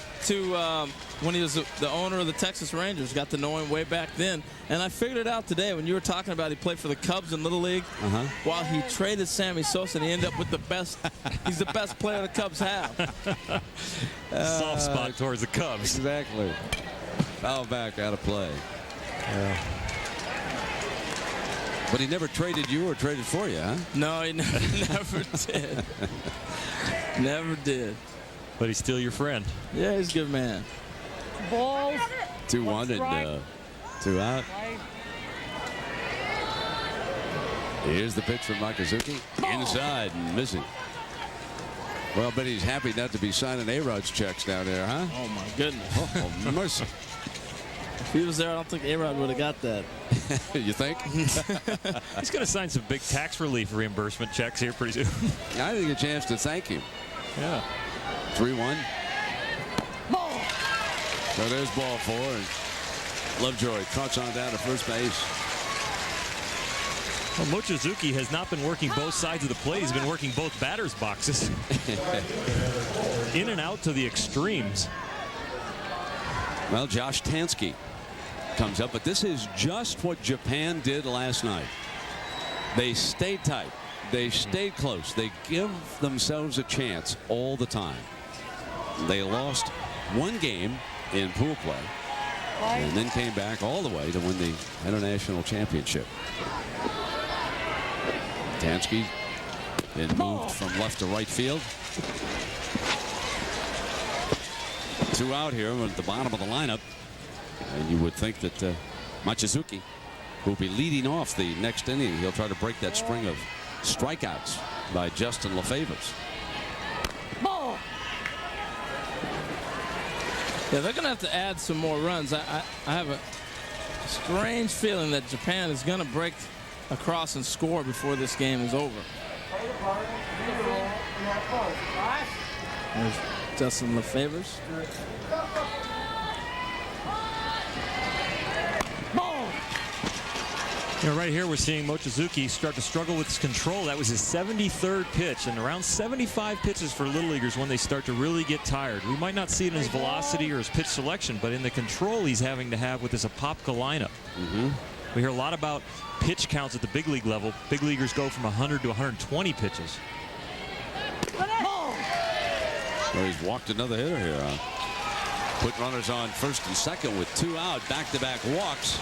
Speaker 17: when he was the owner of the Texas Rangers. Got to know him way back then. And I figured it out today when you were talking about he played for the Cubs in Little League. While he traded Sammy Sosa, and he ended up with the best. He's the best player the Cubs have.
Speaker 16: Soft spot towards the Cubs.
Speaker 2: Exactly. Foul back out of play. Yeah. But he never traded you or traded for you, huh?
Speaker 17: No, he never did. Never did.
Speaker 16: But he's still your friend.
Speaker 17: Yeah, he's a good man.
Speaker 18: Balls.
Speaker 2: 2-1 and 2 out. Here's the pitch from Makazuki. Inside and missing. Well, but he's happy not to be signing A-Rod's checks down there, huh?
Speaker 17: Oh, my goodness.
Speaker 2: Oh, mercy.
Speaker 17: If he was there, I don't think A-Rod would have got that.
Speaker 2: You think?
Speaker 16: He's going to sign some big tax relief reimbursement checks here pretty soon.
Speaker 2: I didn't get a chance to thank him.
Speaker 16: Yeah.
Speaker 2: 3-1. So there's ball 4, and Lovejoy trots on down to first base.
Speaker 16: Well, Mochizuki has not been working both sides of the plate. He's been working both batters' boxes. In and out to the extremes.
Speaker 2: Well, Josh Tansky comes up, but this is just what Japan did last night. They stayed tight. They stayed close. They give themselves a chance all the time. They lost one game in pool play and then came back all the way to win the international championship. Tansky been moved from left to right field. 2 out here at the bottom of the lineup. And you would think that Mochizuki will be leading off the next inning. He'll try to break that string of strikeouts by Justin LeFevers.
Speaker 17: Yeah, they're going to have to add some more runs. I have a strange feeling that Japan is going to break across and score before this game is over. There's Justin LeFevers.
Speaker 16: You know, right here we're seeing Mochizuki start to struggle with his control. That was his 73rd pitch, and around 75 pitches for Little Leaguers when they start to really get tired. We might not see it in his velocity or his pitch selection, but in the control he's having to have with this Apopka lineup. We hear a lot about pitch counts at the big league level. Big leaguers go from 100 to 120 pitches.
Speaker 2: Well, he's walked another hitter here. Put runners on first and second with 2 out. Back-to-back walks.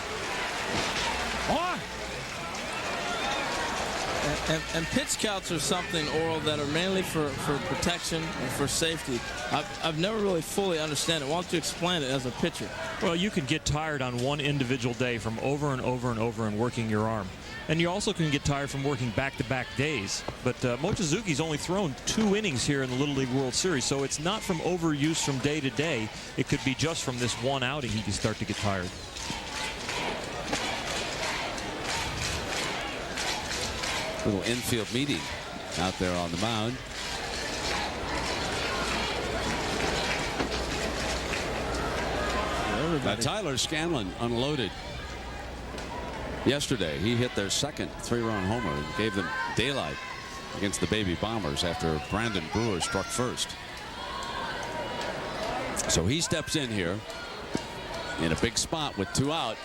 Speaker 17: And pitch counts are something, Oral, that are mainly for protection and for safety. I've never really fully understand it. Why don't you explain it as a pitcher?
Speaker 16: Well, you can get tired on one individual day from over and over and over and working your arm. And you also can get tired from working back-to-back days. But Mochizuki's only thrown 2 innings here in the Little League World Series, so it's not from overuse from day to day. It could be just from this one outing he can start to get tired.
Speaker 2: Little infield meeting out there on the mound. Now, Tyler Scanlon unloaded yesterday. He hit their second 3-run homer and gave them daylight against the Baby Bombers after Brandon Brewer struck first. So he steps in here in a big spot with 2 out.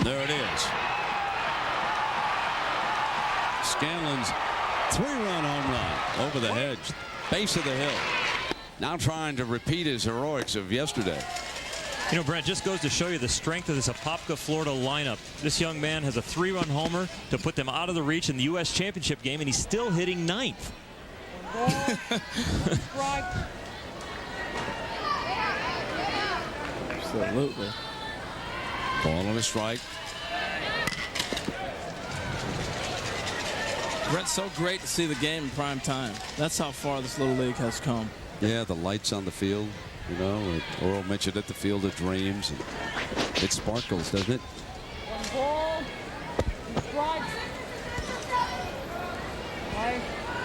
Speaker 2: There it is. Scanlon's 3-run home run over the hedge, base of the hill. Now trying to repeat his heroics of yesterday.
Speaker 16: You know, Brent, just goes to show you the strength of this Apopka, Florida lineup. This young man has a 3-run homer to put them out of the reach in the U.S. Championship game, and he's still hitting 9th.
Speaker 17: Absolutely.
Speaker 2: Ball on a strike.
Speaker 17: Brent, so great to see the game in prime time. That's how far this Little League has come.
Speaker 2: Yeah, the lights on the field, you know, Oral mentioned it, the Field of Dreams. And It sparkles, doesn't it?
Speaker 18: One ball, 2 strikes.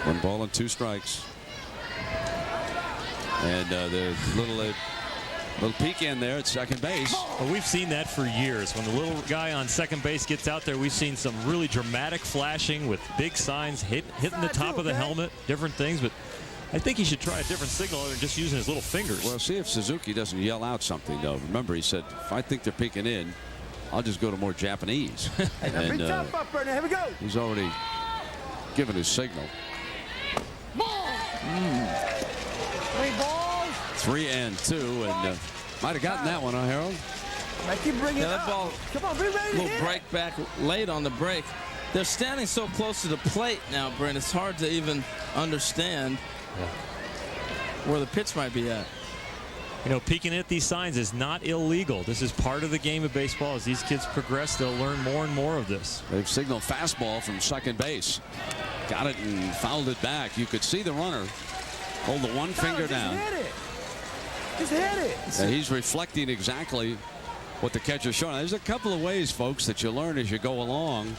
Speaker 2: One ball and 2 strikes. And the little peek in there at second base.
Speaker 16: Well, we've seen that for years. When the little guy on second base gets out there, we've seen some really dramatic flashing with big signs hitting the top of the helmet, different things. But I think he should try a different signal other than just using his little fingers.
Speaker 2: Well, see if Suzuki doesn't yell out something, though. Remember, he said, if I think they're peeking in, I'll just go to more Japanese.
Speaker 20: And, big jump up, Bernie. Here we go.
Speaker 2: He's already given his signal.
Speaker 18: Ball. 3 balls.
Speaker 2: 3 and 2, and might have gotten that one, huh, Harold?
Speaker 20: Keep bringing
Speaker 17: that ball.
Speaker 20: Come on, be ready to
Speaker 17: little
Speaker 20: hit
Speaker 17: break back late on the break. They're standing so close to the plate now, Brent. It's hard to even understand where the pitch might be at.
Speaker 16: You know, peeking at these signs is not illegal. This is part of the game of baseball. As these kids progress, they'll learn more and more of this.
Speaker 2: They've signaled fastball from second base. Got it and fouled it back. You could see the runner hold the one finger down.
Speaker 20: Just hit it.
Speaker 2: And he's reflecting exactly what the catcher's showing. There's a couple of ways, folks, that you learn as you go along.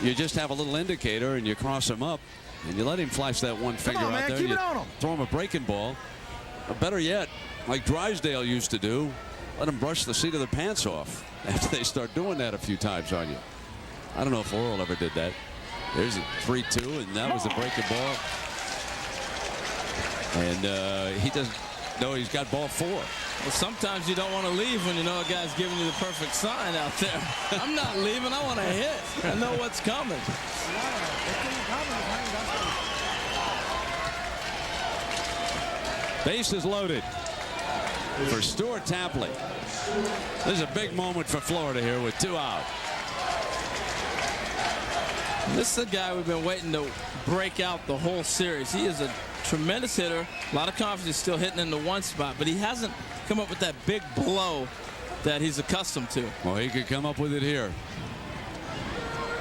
Speaker 2: You just have a little indicator and you cross him up and you let him flash that one finger out there.
Speaker 20: Keep
Speaker 2: you
Speaker 20: it on him.
Speaker 2: throw him a breaking ball. Or better yet, like Drysdale used to do, let him brush the seat of their pants off after they start doing that a few times on you. I don't know if Earl ever did that. There's a 3-2, and that was a breaking ball. And he doesn't know he's got ball 4.
Speaker 17: Well, sometimes you don't want to leave when you know a guy's giving you the perfect sign out there. I'm not leaving. I want to hit. I know what's coming.
Speaker 2: Base is loaded for Stuart Tapley. This is a big moment for Florida here with 2 out.
Speaker 17: This is a guy we've been waiting to break out the whole series. He is a tremendous hitter. A lot of confidence, still hitting in the one spot, but he hasn't come up with that big blow that he's accustomed to.
Speaker 2: Well, he could come up with it here.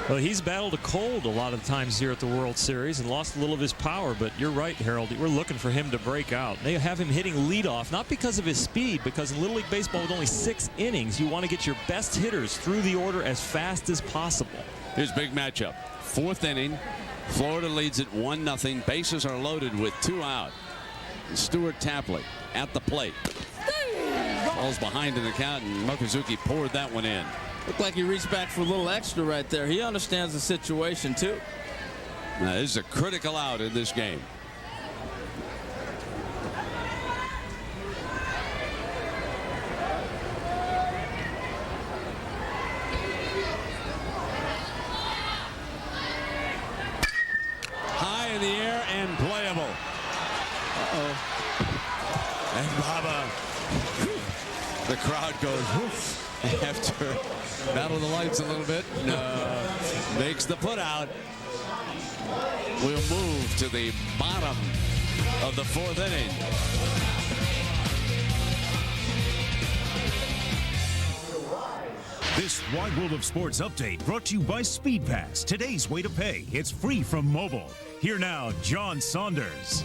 Speaker 16: Well, he's battled a cold a lot of times here at the World Series and lost a little of his power, but you're right, Harold. We're looking for him to break out. They have him hitting leadoff, not because of his speed, because in Little League Baseball with only 6 innings, you want to get your best hitters through the order as fast as possible.
Speaker 2: Here's a big matchup. 4th inning. Florida leads it 1-0. Bases are loaded with 2 out. And Stuart Tapley at the plate. Falls behind in the count, and Mochizuki poured that one in.
Speaker 17: Looked like he reached back for a little extra right there. He understands the situation, too.
Speaker 2: Now, this is a critical out in this game. High in the air and playable. And Baba, the crowd goes whoof after battle the lights a little bit. Makes the put out. We'll move to the bottom of the 4th inning.
Speaker 4: This Wide World of Sports update brought to you by Speed Pass. Today's way to pay. It's free from mobile. Here now, John Saunders.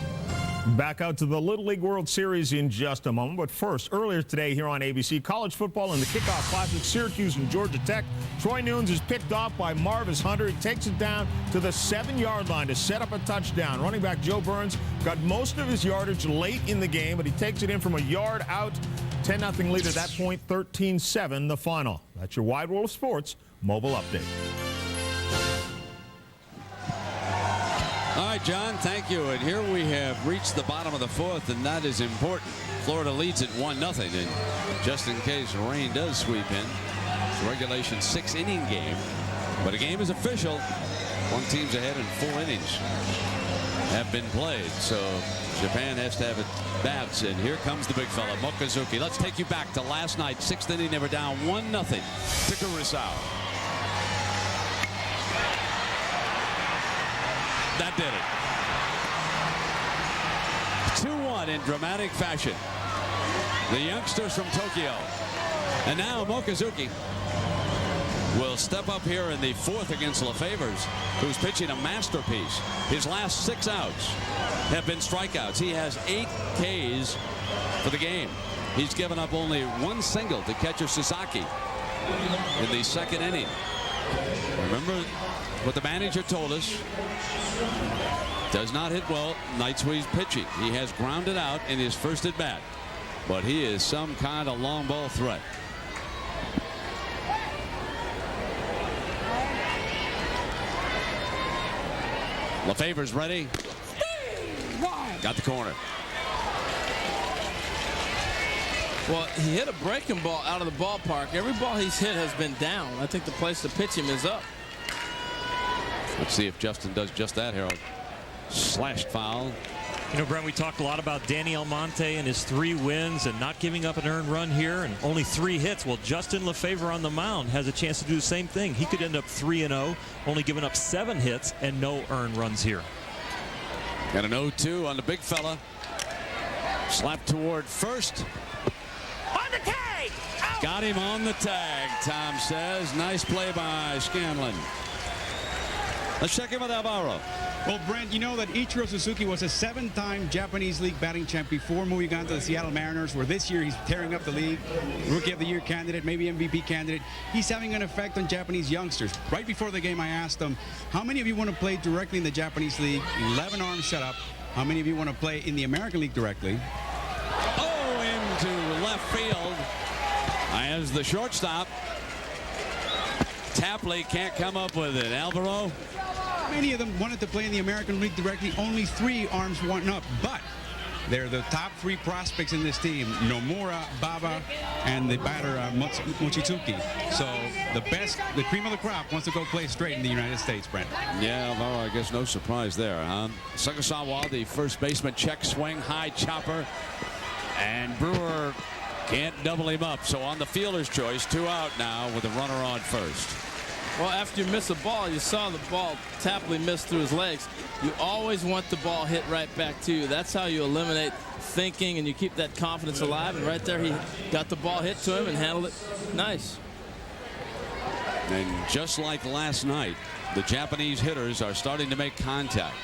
Speaker 22: Back out to the Little League World Series in just a moment. But first, earlier today here on ABC, college football in the kickoff classic, Syracuse and Georgia Tech. Troy Nunes is picked off by Marvis Hunter. He takes it down to the 7-yard line to set up a touchdown. Running back Joe Burns got most of his yardage late in the game, but he takes it in from a yard out. 10-0 lead at that point, 13-7 the final. That's your Wide World of Sports mobile update.
Speaker 2: All right, John, thank you. And here we have reached the bottom of the 4th, and that is important. Florida leads it 1-0, and just in case rain does sweep in, it's a regulation 6-inning game. But a game is official. One team's ahead in 4 innings have been played. So Japan has to have it bats, and here comes the big fella, Mochizuki. Let's take you back to last night. 6th inning, they were down 1-0 to Kurosawa. That did it. 2-1 in dramatic fashion. The youngsters from Tokyo. And now Mochizuki will step up here in the 4th against LaFavors, who's pitching a masterpiece. His last 6 outs have been strikeouts. He has 8 Ks for the game. He's given up only one single to catcher Sasaki in the second inning. Remember what the manager told us. Does not hit well nights where he's pitching. He has grounded out in his first at bat, but he is some kind of long ball threat. LeFevor's ready. Got the corner.
Speaker 17: Well, he hit a breaking ball out of the ballpark. Every ball he's hit has been down. I think the place to pitch him is up.
Speaker 2: Let's see if Justin does just that, Harold. Slashed foul.
Speaker 16: You know, Brent, we talked a lot about Danny Almonte and his 3 wins and not giving up an earned run here and only 3 hits. Well, Justin LeFevre on the mound has a chance to do the same thing. He could end up 3-0, only giving up 7 hits and no earned runs here.
Speaker 2: Got an 0-2 on the big fella. Slapped toward first.
Speaker 18: On the tag! Out.
Speaker 2: Got him on the tag, Tom says. Nice play by Scanlon. Let's check in with Alvaro.
Speaker 5: Well, Brent, you know that Ichiro Suzuki was a 7-time Japanese League batting champ before moving on to the Seattle Mariners, where this year he's tearing up the league. Rookie of the Year candidate, maybe MVP candidate. He's having an effect on Japanese youngsters. Right before the game, I asked him, how many of you want to play directly in the Japanese League? 11 arms shut up. How many of you want to play in the American League directly?
Speaker 2: Oh, into left field. As the shortstop. Tapley can't come up with it. Alvaro?
Speaker 5: Many of them wanted to play in the American League directly. Only 3 arms went up, but they're the top 3 prospects in this team: Nomura, Baba, and the batter Mochizuki. So the cream of the crop wants to go play straight in the United States, Brent.
Speaker 2: Yeah, Alvaro, I guess no surprise there, huh? Sagasawa, the first baseman, check swing, high chopper, and Brewer can't double him up. So on the fielder's choice, 2 out now with a runner on first.
Speaker 17: Well, after you miss a ball, you saw the ball Tapley missed through his legs. You always want the ball hit right back to you. That's how you eliminate thinking and you keep that confidence alive. And right there, he got the ball hit to him and handled it nice.
Speaker 2: And just like last night, the Japanese hitters are starting to make contact.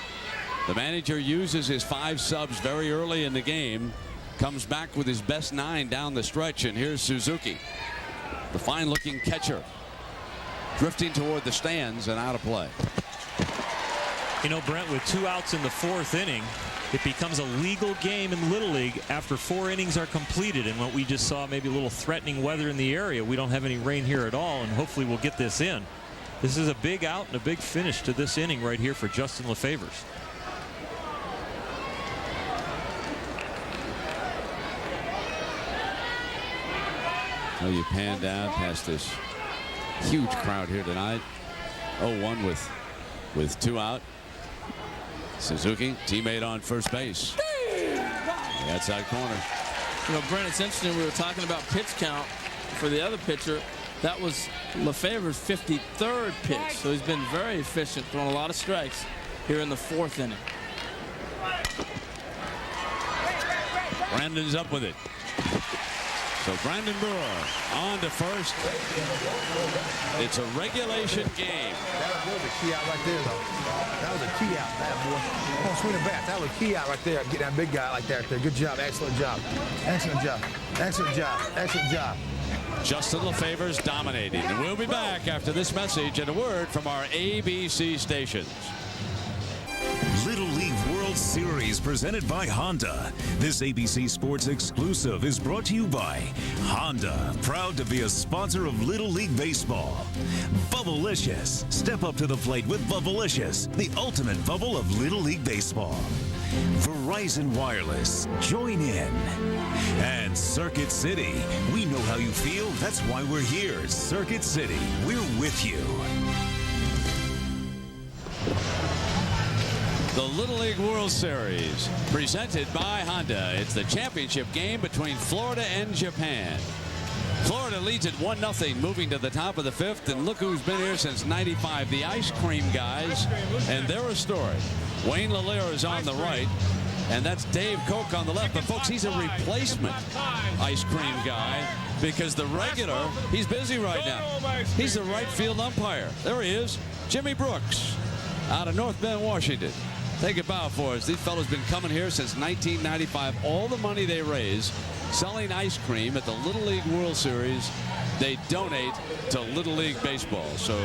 Speaker 2: The manager uses his 5 subs very early in the game, comes back with his best 9 down the stretch, and here's Suzuki, the fine-looking catcher, drifting toward the stands and out of play.
Speaker 16: You know, Brent, with 2 outs in the 4th inning, it becomes a legal game in Little League after 4 innings are completed. And what we just saw, maybe a little threatening weather in the area. We don't have any rain here at all, and hopefully we'll get this in. This is a big out and a big finish to this inning right here for Justin LeFevre.
Speaker 2: Oh, you pan down past this huge crowd here tonight. 0-1 with 2 out. Suzuki, teammate on first base. The outside corner.
Speaker 17: You know, Brent, it's interesting. We were talking about pitch count for the other pitcher. That was LeFevre's 53rd pitch. So he's been very efficient, throwing a lot of strikes here in the 4th inning.
Speaker 2: Brandon's up with it. So Brandon Brewer on to first. It's a regulation game.
Speaker 20: That was a key out right there, though. That was a key out, bad boy. Come on, swing it back. That was a key out right there. Get that big guy like that. Good job. Excellent job. Excellent job. Excellent job. Excellent job.
Speaker 2: Justin LeFevre's dominating. And we'll be back after this message and a word from our ABC stations.
Speaker 4: Little League World Series presented by Honda. This ABC Sports exclusive is brought to you by Honda, proud to be a sponsor of Little League Baseball. Bubblicious. Step up to the plate with Bubblicious, the ultimate bubble of Little League Baseball. Verizon Wireless, join in. And Circuit City. We know how you feel. That's why we're here. Circuit City, we're with you.
Speaker 2: The Little League World Series, presented by Honda. It's the championship game between Florida and Japan. Florida leads it 1-0, moving to the top of the 5th. And look who's been here since '95, the Ice Cream Guys. And they're a story. Wayne Lallier is on the right, and that's Dave Koch on the left. But, folks, he's a replacement Ice Cream Guy because the regular, he's busy right now. He's the right field umpire. There he is, Jimmy Brooks, out of North Bend, Washington. Take a bow for us. These fellows have been coming here since 1995. All the money they raise selling ice cream at the Little League World Series. They donate to Little League Baseball. So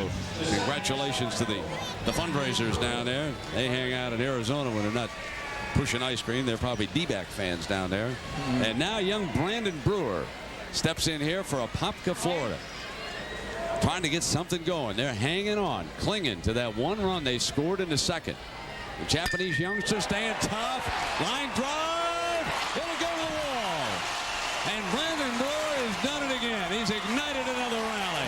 Speaker 2: congratulations to the fundraisers down there. They hang out in Arizona when they're not pushing ice cream. They're probably D-back fans down there. And now young Brandon Brewer steps in here for Apopka, Florida. Trying to get something going. They're hanging on, clinging to that one run they scored in the second. The Japanese youngster staying tough. Line drive. It'll go to the wall. And Brandon Brewer has done it again. He's ignited another rally.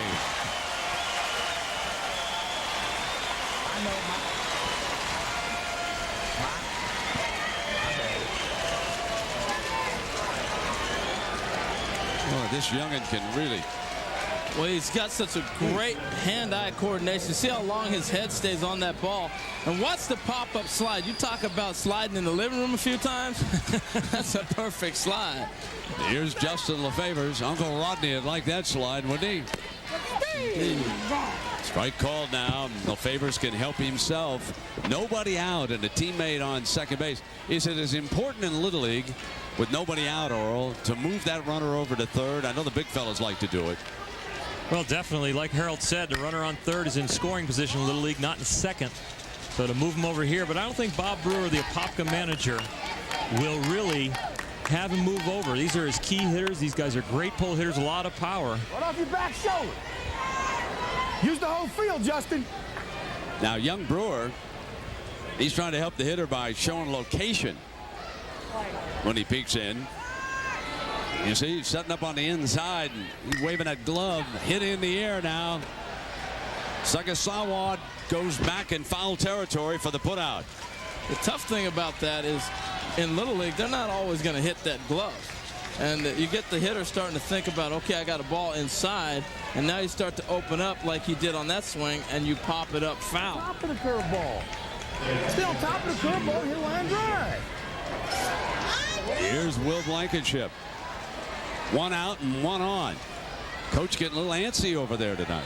Speaker 2: Oh, this youngin can really.
Speaker 17: Well, he's got such a great hand-eye coordination. See how long his head stays on that ball. And watch the pop-up slide. You talk about sliding in the living room a few times. That's a perfect slide.
Speaker 2: Here's Justin Lefever's. Uncle Rodney would like that slide, wouldn't he? Strike called now. Lefever's can help himself. Nobody out and a teammate on second base. Is it as important in Little League with nobody out, Oral, to move that runner over to third? I know the big fellas like to do it.
Speaker 16: Well, definitely. Like Harold said, the runner on third is in scoring position in Little League, not in second. So to move him over here, but I don't think Bob Brewer, the Apopka manager, will really have him move over. These are his key hitters. These guys are great pull hitters, a lot of power.
Speaker 20: Right off your back shoulder. Use the whole field, Justin.
Speaker 2: Now, young Brewer, he's trying to help the hitter by showing location when he peeks in. You see, he's setting up on the inside. And he's waving that glove. Hit in the air now. Sagasawa goes back in foul territory for the putout.
Speaker 17: The tough thing about that is in Little League, they're not always going to hit that glove. And you get the hitter starting to think about, okay, I got a ball inside. And now you start to open up like he did on that swing, and you pop it up foul.
Speaker 20: Top of the curveball. Stay on top of the curveball. Hit a line drive.
Speaker 2: Here's Will Blankenship. One out and one on. Coach getting a little antsy over there tonight.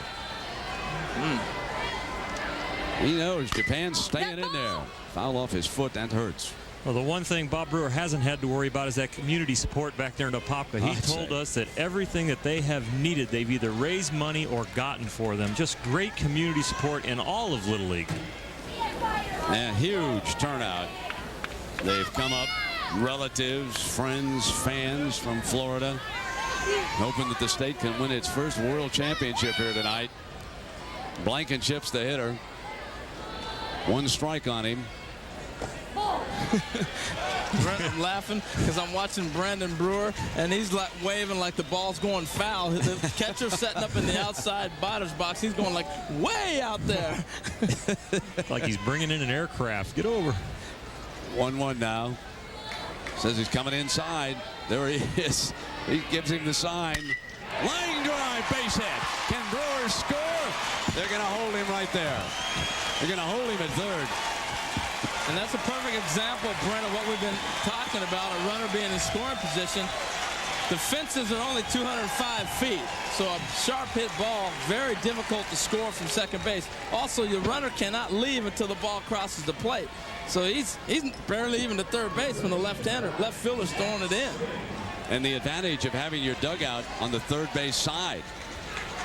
Speaker 2: He knows Japan's staying in there. Foul off his foot. That hurts.
Speaker 16: Well, the one thing Bob Brewer hasn't had to worry about is that community support back there in Apopka. He told us that everything that they have needed, they've either raised money or gotten for them. Just great community support in all of Little League.
Speaker 2: And huge turnout. They've come up, relatives, friends, fans from Florida, hoping that the state can win its first world championship here tonight. Blankenship's the hitter. One strike on him.
Speaker 17: I'm laughing because I'm watching Brandon Brewer, and he's like waving like the ball's going foul. The catcher's setting up in the outside batter's box. He's going like way out there.
Speaker 16: Like he's bringing in an aircraft. Get over.
Speaker 2: 1-1 now. Says he's coming inside. There he is. He gives him the sign. Line drive, base hit. Can Brewer score? They're going to hold him right there. They're going to hold him at third.
Speaker 17: And that's a perfect example, Brent, of what we've been talking about, a runner being in scoring position. The fences are only 205 feet, so a sharp hit ball, very difficult to score from second base. Also, your runner cannot leave until the ball crosses the plate. So he's barely even to third base when the left fielder's throwing it in.
Speaker 2: And the advantage of having your dugout on the third base side.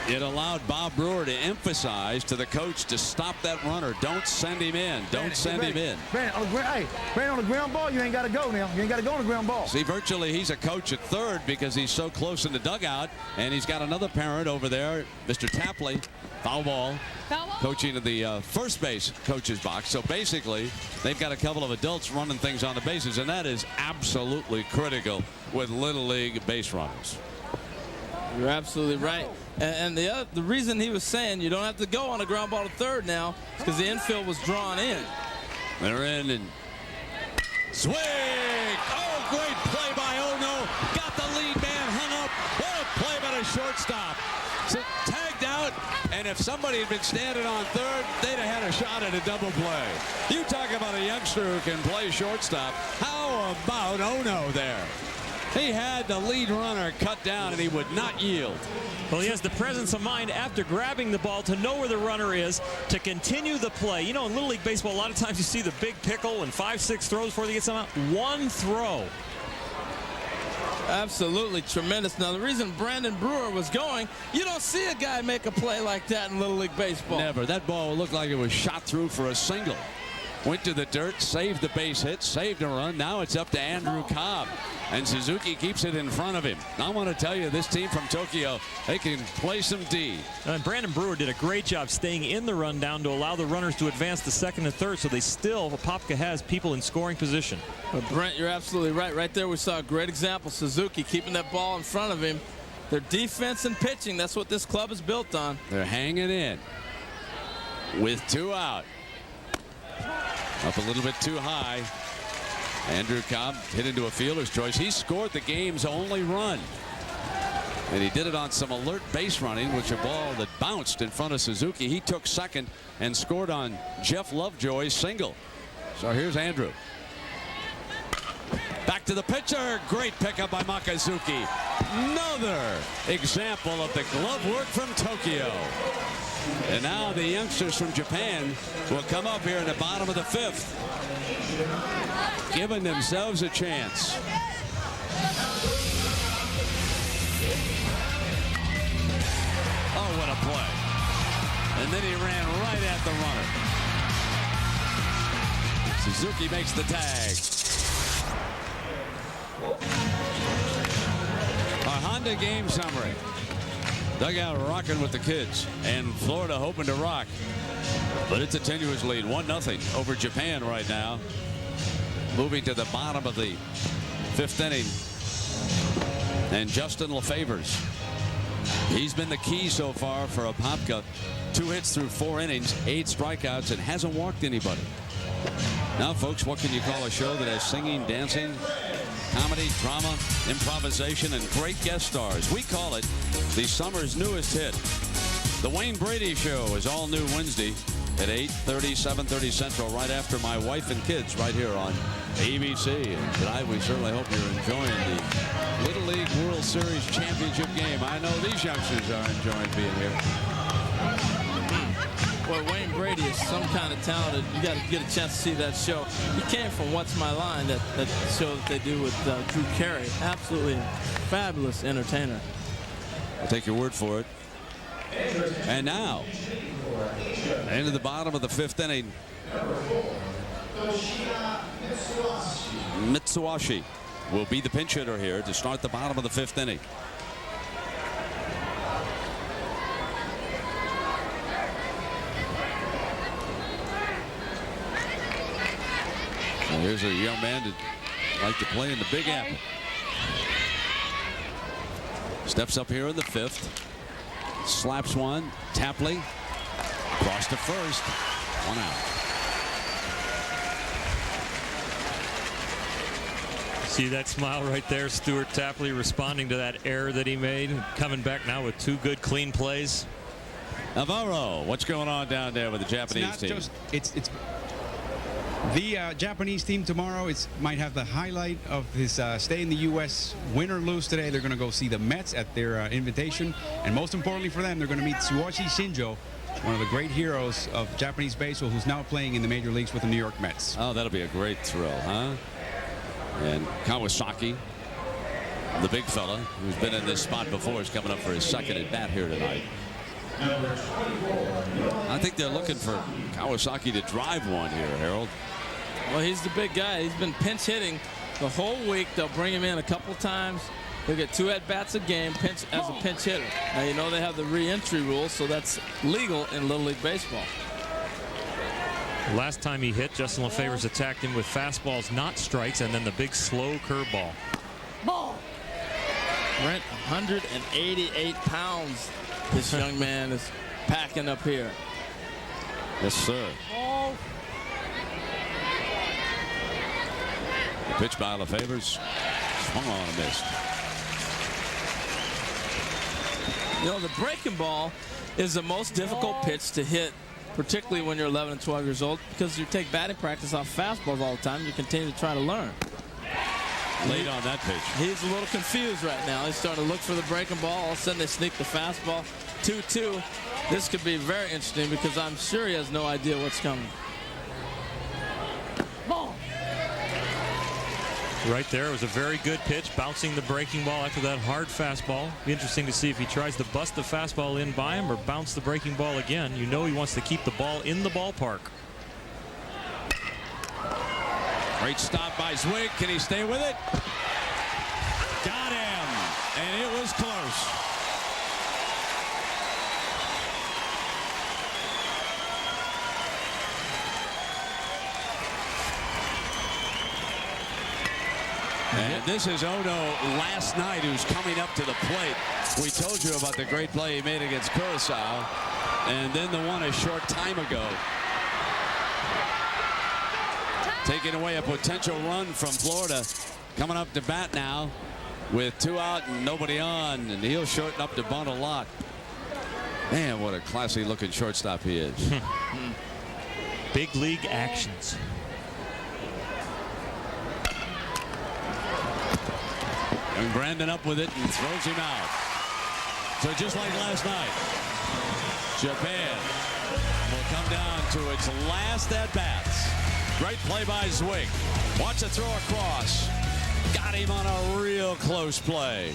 Speaker 2: It allowed Bob Brewer to emphasize to the coach to stop that runner. Don't send him in. Don't send him in.
Speaker 20: Brandon, on the ground ball, you ain't got to go now. You ain't got to go on the ground ball.
Speaker 2: See, virtually he's a coach at third because he's so close in the dugout. And he's got another parent over there, Mr. Tapley. Foul ball. Coaching in the first base coach's box. So basically, they've got a couple of adults running things on the bases. And that is absolutely critical with Little League base runners.
Speaker 17: You're absolutely right. And the reason he was saying you don't have to go on a ground ball to third now is because the infield was drawn in.
Speaker 2: They're in and swing. Oh, great play by Ono. Got the lead man hung up. What a play by the shortstop. So tagged out, and if somebody had been standing on third, they'd have had a shot at a double play. You talk about a youngster who can play shortstop. How about Ono there? He had the lead runner cut down, and he would not yield.
Speaker 16: Well, he has the presence of mind after grabbing the ball to know where the runner is, to continue the play. You know, in Little League Baseball, a lot of times you see the big pickle and 5-6 throws before they get some out. One throw.
Speaker 17: Absolutely tremendous. Now, the reason Brandon Brewer was going, you don't see a guy make a play like that in Little League Baseball.
Speaker 2: Never. That ball looked like it was shot through for a single. Went to the dirt, saved the base hit, saved a run. Now it's up to Andrew Cobb. And Suzuki keeps it in front of him. I want to tell you, this team from Tokyo, they can play some D.
Speaker 16: And Brandon Brewer did a great job staying in the rundown to allow the runners to advance to second and third, so they still, Apopka has people in scoring position.
Speaker 17: But Brent, you're absolutely right. Right there we saw a great example. Suzuki keeping that ball in front of him. Their defense and pitching, that's what this club is built on.
Speaker 2: They're hanging in with 2 out. Up a little bit too high. Andrew Cobb hit into a fielder's choice. He scored the game's only run. And he did it on some alert base running, which a ball that bounced in front of Suzuki. He took second and scored on Jeff Lovejoy's single. So here's Andrew. Back to the pitcher. Great pickup by Makazuki. Another example of the glove work from Tokyo. And now the youngsters from Japan will come up here in the bottom of the 5th, giving themselves a chance. Oh, what a play. And then he ran right at the runner. Suzuki makes the tag. Our Honda game summary. Dugout rocking with the kids, and Florida hoping to rock. But it's a tenuous lead, 1-0 over Japan right now. Moving to the bottom of the 5th inning. And Justin LeFevers. He's been the key so far for Apopka. 2 hits through 4 innings, 8 strikeouts, and hasn't walked anybody. Now, folks, what can you call a show that has singing, dancing, comedy, drama, improvisation, and great guest stars? We call it the summer's newest hit. The Wayne Brady Show is all new Wednesday at 8:30, 7:30 Central, right after My Wife and Kids, right here on ABC. And tonight, we certainly hope you're enjoying the Little League World Series Championship game. I know these youngsters are enjoying being here.
Speaker 17: Boy, Wayne Brady is some kind of talented. You got to get a chance to see that show. He came from What's My Line, that show that they do with Drew Carey. Absolutely fabulous entertainer.
Speaker 2: I'll take your word for it. And now, into the bottom of the 5th inning, Mitsuwashi will be the pinch hitter here to start the bottom of the 5th inning. Here's a young man that like to play in the Big Apple. Steps up here in the 5th. Slaps one. Tapley. Cross to first. 1 out.
Speaker 16: See that smile right there, Stuart Tapley responding to that error that he made. Coming back now with 2 good, clean plays.
Speaker 2: Navarro, what's going on down there with the Japanese team?
Speaker 5: It's the Japanese team tomorrow might have the highlight of his stay in the U.S. Win or lose today. They're going to go see the Mets at their invitation. And most importantly for them, they're going to meet Tsuyoshi Shinjo, one of the great heroes of Japanese baseball, who's now playing in the major leagues with the New York Mets.
Speaker 2: Oh, that'll be a great thrill, huh? And Kawasaki, the big fella, who's been in this spot before, is coming up for his 2nd at bat here tonight. I think they're looking for Kawasaki to drive one here, Harold.
Speaker 17: Well, he's the big guy. He's been pinch hitting the whole week. They'll bring him in a couple times. He'll get 2 at-bats a game as a pinch hitter. Now, you know they have the re-entry rule, so that's legal in Little League Baseball.
Speaker 16: Last time he hit, Justin LeFevers attacked him with fastballs, not strikes, and then the big slow curveball.
Speaker 17: Ball. Brent, 188 pounds. This young man is packing up here.
Speaker 2: Yes, sir.
Speaker 17: Oh.
Speaker 2: The pitch by LeFevers. Swung on and missed.
Speaker 17: You know, the breaking ball is the most difficult pitch to hit, particularly when you're 11 and 12 years old, because you take batting practice off fastballs all the time. You continue to try to learn.
Speaker 2: Late on that pitch.
Speaker 17: He's a little confused right now. He's starting to look for the breaking ball. All of a sudden, they sneak the fastball. 2-2. This could be very interesting because I'm sure he has no idea what's coming. Ball.
Speaker 16: Right there, it was a very good pitch, bouncing the breaking ball after that hard fastball. Be interesting to see if he tries to bust the fastball in by him or bounce the breaking ball again. You know he wants to keep the ball in the ballpark.
Speaker 2: Great stop by Zwig. Can he stay with it? Got him, and it was close. And this is Ono last night, who's coming up to the plate. We told you about the great play he made against Curacao, and then the one a short time ago. Taking away a potential run from Florida. Coming up to bat now with 2 out and nobody on, and he'll shorten up to bunt a lot. Man, what a classy looking shortstop he is.
Speaker 16: Big league actions.
Speaker 2: And Brandon up with it and throws him out. So just like last night, Japan will come down to its last at-bats. Great play by Zwig. Wants to throw across. Got him on a real close play.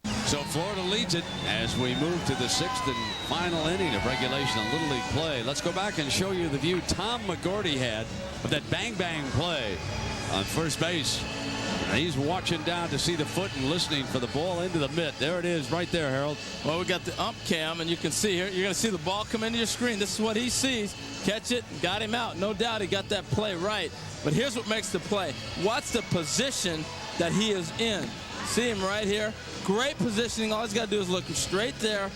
Speaker 2: So Florida leads it as we move to the 6th and final inning of regulation on Little League play. Let's go back and show you the view Tom McGorty had of that bang-bang play on first base. And he's watching down to see the foot and listening for the ball into the mitt. There it is right there, Harold.
Speaker 17: Well, we got the ump cam, and you can see here, you're going to see the ball come into your screen. This is what he sees. Catch it, got him out. No doubt he got that play right. But here's what makes the play. Watch the position that he is in. See him right here? Great positioning. All he's got to do is look straight there,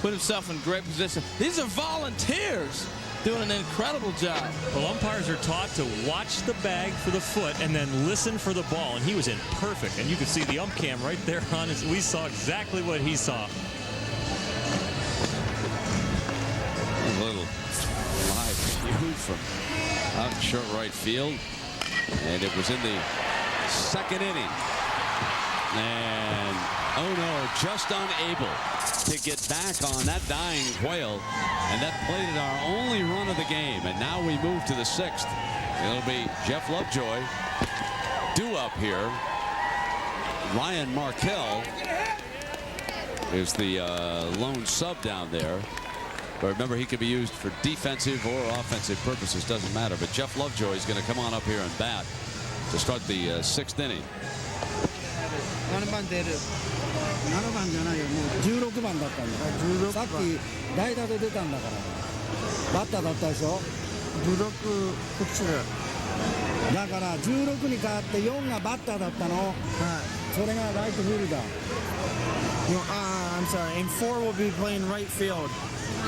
Speaker 17: put himself in great position. These are volunteers doing an incredible job.
Speaker 16: Well, umpires are taught to watch the bag for the foot and then listen for the ball, and he was in perfect. And you can see the ump cam right there on his. We saw exactly what he saw.
Speaker 2: A little live view from out in short right field, and it was in the 2nd inning. And Ono just unable to get back on that dying Quail, and that played at our only run of the game. And now we move to the 6th. It'll be Jeff Lovejoy due up here. Ryan Markell is the lone sub down there. But remember, he could be used for defensive or offensive purposes, doesn't matter. But Jeff Lovejoy is going to come on up here and bat to start the 6th inning.
Speaker 9: 7番出る。7番じゃないよ、もう16番だったんだ。さっき代打で出たんだから。バッターだったでしょ。16こっちだ。だから16に変わって4がバッターだったの。はい。それがライトフィルダー。I'm sorry. And 4 will be playing right field.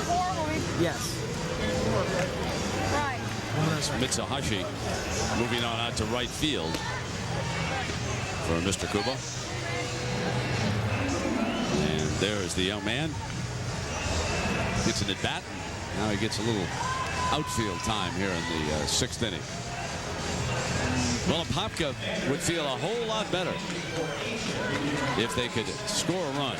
Speaker 10: 4 will be.
Speaker 9: Yes.
Speaker 10: Right.
Speaker 2: Mitsuhashi moving on out to right field for Mr. Kubo. And there is the young man. Gets an at bat. Now he gets a little outfield time here in the 6th inning. Well, Apopka would feel a whole lot better if they could score a run.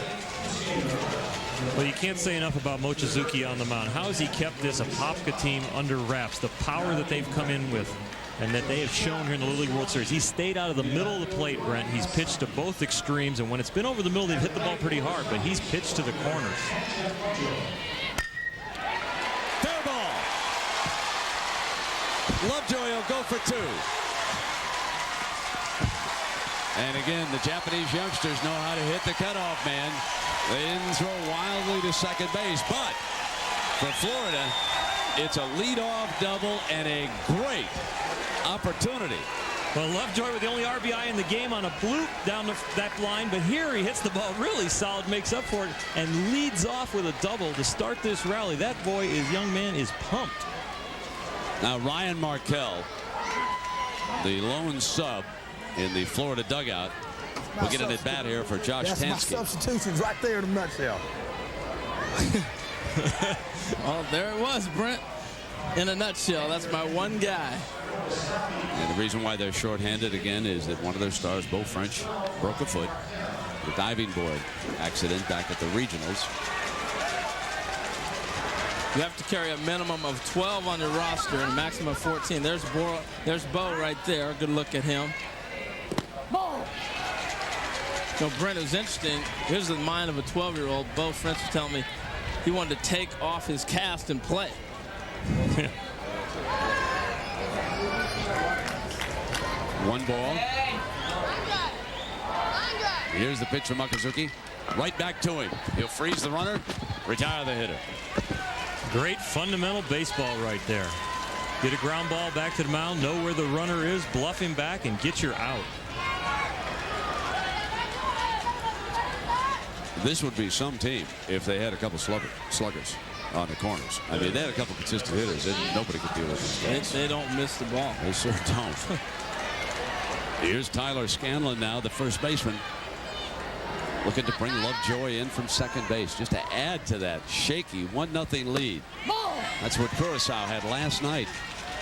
Speaker 16: Well, you can't say enough about Mochizuki on the mound. How has he kept this Apopka team under wraps? The power that they've come in with and that they have shown here in the Little League World Series. He stayed out of the middle of the plate, Brent. He's pitched to both extremes, and when it's been over the middle, they've hit the ball pretty hard, but he's pitched to the corners.
Speaker 2: Fair ball. Lovejoy will go for 2. And again, the Japanese youngsters know how to hit the cutoff man. They didn't throw wildly to second base, but for Florida, it's a leadoff double and a great opportunity.
Speaker 16: Well, Lovejoy with the only RBI in the game on a bloop down that line, but here he hits the ball really solid, makes up for it, and leads off with a double to start this rally. That young man is pumped.
Speaker 2: Now Ryan Markell, the lone sub in the Florida dugout, will get an at bat here for Josh Tansky.
Speaker 20: That's my substitutions right there in a nutshell.
Speaker 17: Oh, there it was, Brent. In a nutshell, that's my one guy.
Speaker 2: And the reason why they're shorthanded again is that one of their stars, Beau French, broke a foot. The diving board accident back at the regionals.
Speaker 17: You have to carry a minimum of 12 on your roster and a maximum of 14. There's Bo right there. Good look at him. So Brent, it was interesting. Here's the mind of a 12-year-old. Bo French was telling me he wanted to take off his cast and play.
Speaker 2: One ball. Here's the pitch from Mokuzuki. Right back to him. He'll freeze the runner, retire the hitter.
Speaker 16: Great fundamental baseball right there. Get a ground ball back to the mound, know where the runner is, bluff him back, and get your out.
Speaker 2: This would be some team if they had a couple sluggers on the corners. I mean, they had a couple consistent hitters, and nobody could deal with these guys.
Speaker 17: They don't miss the ball.
Speaker 2: They sure don't. Here's Tyler Scanlon now, the first baseman, looking to bring Lovejoy in from second base just to add to that shaky 1-0 lead. That's what Curaçao had last night,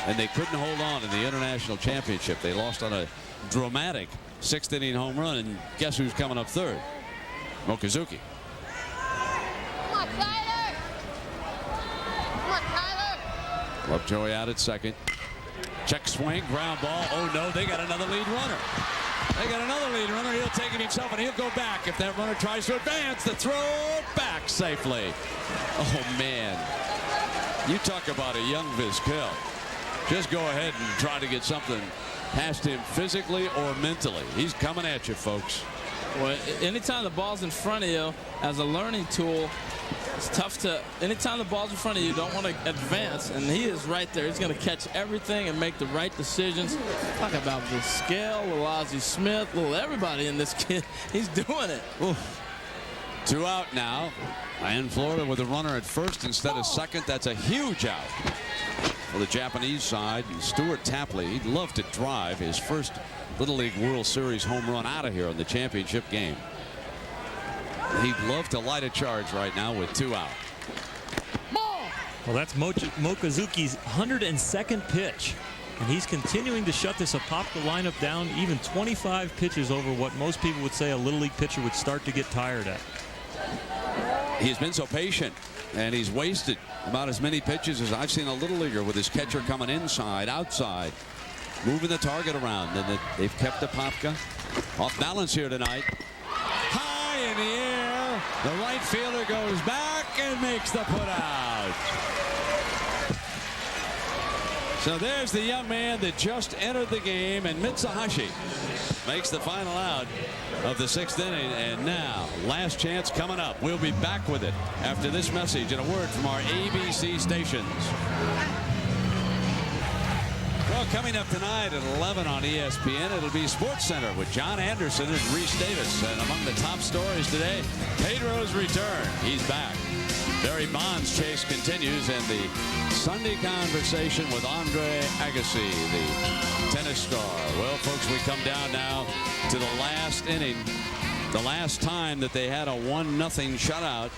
Speaker 2: and they couldn't hold on in the International Championship. They lost on a dramatic 6th-inning home run, and guess who's coming up third? Mokuzuki.
Speaker 18: Come on, Tyler! Come on, Tyler!
Speaker 2: Lovejoy out at second. Check swing, ground ball. Oh no, they got another lead runner. They got another lead runner. He'll take it himself, and he'll go back if that runner tries to advance. The throw back safely. Oh man, you talk about a young Vizquel. Just go ahead and try to get something past him physically or mentally. He's coming at you, folks.
Speaker 17: Well, anytime the ball's in front of you as a learning tool, it's tough to, anytime the ball's in front of you, you don't want to advance, and he is right there. He's going to catch everything and make the right decisions. Talk about Vizquel, little Ozzie Smith, little everybody in this kid. He's doing it.
Speaker 2: Oof. 2 out now. And Florida with a runner at first instead of second. That's a huge out for the Japanese side. Stuart Tapley, he'd love to drive his first Little League World Series home run out of here in the championship game. He'd love to light a charge right now with 2 out.
Speaker 16: Well, that's Mokuzuki's 102nd pitch, and he's continuing to shut this Apopka lineup down even 25 pitches over what most people would say a Little League pitcher would start to get tired at.
Speaker 2: He's been so patient, and he's wasted about as many pitches as I've seen a Little Leaguer, with his catcher coming inside, outside, moving the target around. And they've kept Apopka off balance here tonight. High in the air, the right fielder goes back and makes the put out. So there's the young man that just entered the game, and Mitsuhashi makes the final out of the 6th inning. And now, last chance coming up. We'll be back with it after this message and a word from our ABC stations. Well, coming up tonight at 11 on ESPN, it'll be SportsCenter with John Anderson and Reese Davis. And among the top stories today, Pedro's return. He's back. Barry Bonds' chase continues, and the Sunday conversation with Andre Agassi, the tennis star. Well, folks, we come down now to the last inning. The last time that they had a 1-0 shutout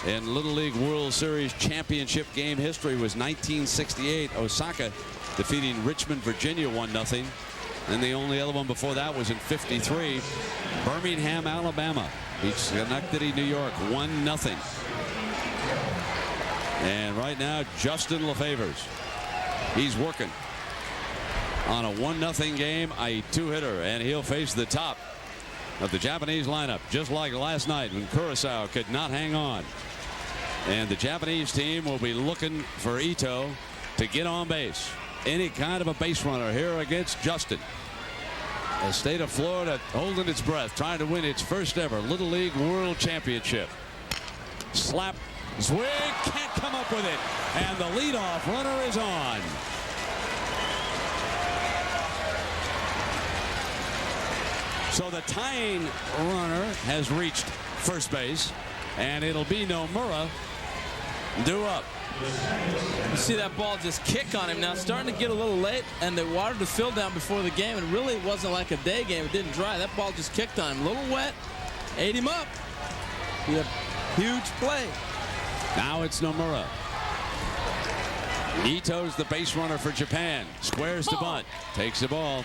Speaker 2: in Little League World Series championship game history was 1968. Osaka defeating Richmond, Virginia 1-0. And the only other one before that was in '53. Birmingham, Alabama beats Schenectady, New York 1-0. And right now, Justin LeFevers, he's working on a 1-0 game, a 2-hitter, and he'll face the top of the Japanese lineup, just like last night when Curaçao could not hang on. And the Japanese team will be looking for Ito to get on base. Any kind of a base runner here against Justin. The state of Florida holding its breath, trying to win its first ever Little League World Championship. Slap, swing, can't come up with it. And the leadoff runner is on. So the tying runner has reached first base, and it'll be Nomura due up.
Speaker 17: You see that ball just kick on him now, starting to get a little late, and they watered the field down before the game, and really it wasn't like a day game. It didn't dry. That ball just kicked on him. A little wet, ate him up. He had a huge play.
Speaker 2: Now it's Nomura. Ito's the base runner for Japan. Squares the bunt, takes the ball.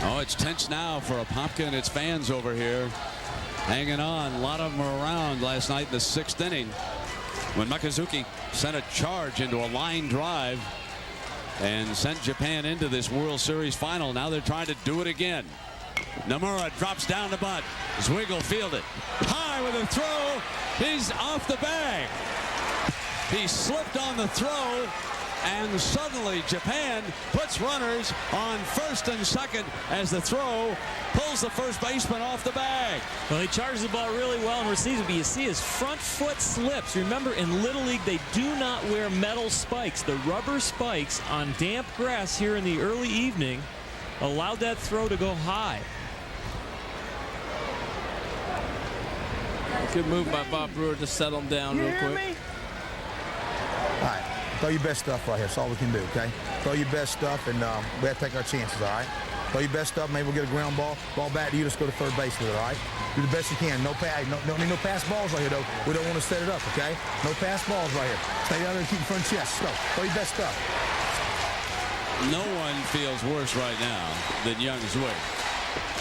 Speaker 2: Oh, it's tense now for Apopka and its fans over here hanging on. A lot of them were around last night in the 6th inning when Mochizuki sent a charge into a line drive and sent Japan into this World Series final. Now they're trying to do it again. Nomura drops down the butt. Zwig will field it. High with a throw. He's off the bag. He slipped on the throw, and suddenly Japan puts runners on first and second as the throw pulls the first baseman off the bag.
Speaker 16: Well, he charges the ball really well and receives it, but you see his front foot slips. Remember, in Little League, they do not wear metal spikes. The rubber spikes on damp grass here in the early evening allowed that throw to go high.
Speaker 17: Good move by Bob Brewer to settle him down real quick.
Speaker 20: All right, throw your best stuff right here. That's all we can do, okay? Throw your best stuff, and we have to take our chances, all right? Throw your best stuff. Maybe we'll get a ground ball back to you. Let's go to third base with it, all right? Do the best you can. No pass balls right here, though. We don't want to set it up, okay? No pass balls right here. Stay down there and keep your front chest. So, throw your best stuff.
Speaker 2: No one feels worse right now than young Zwig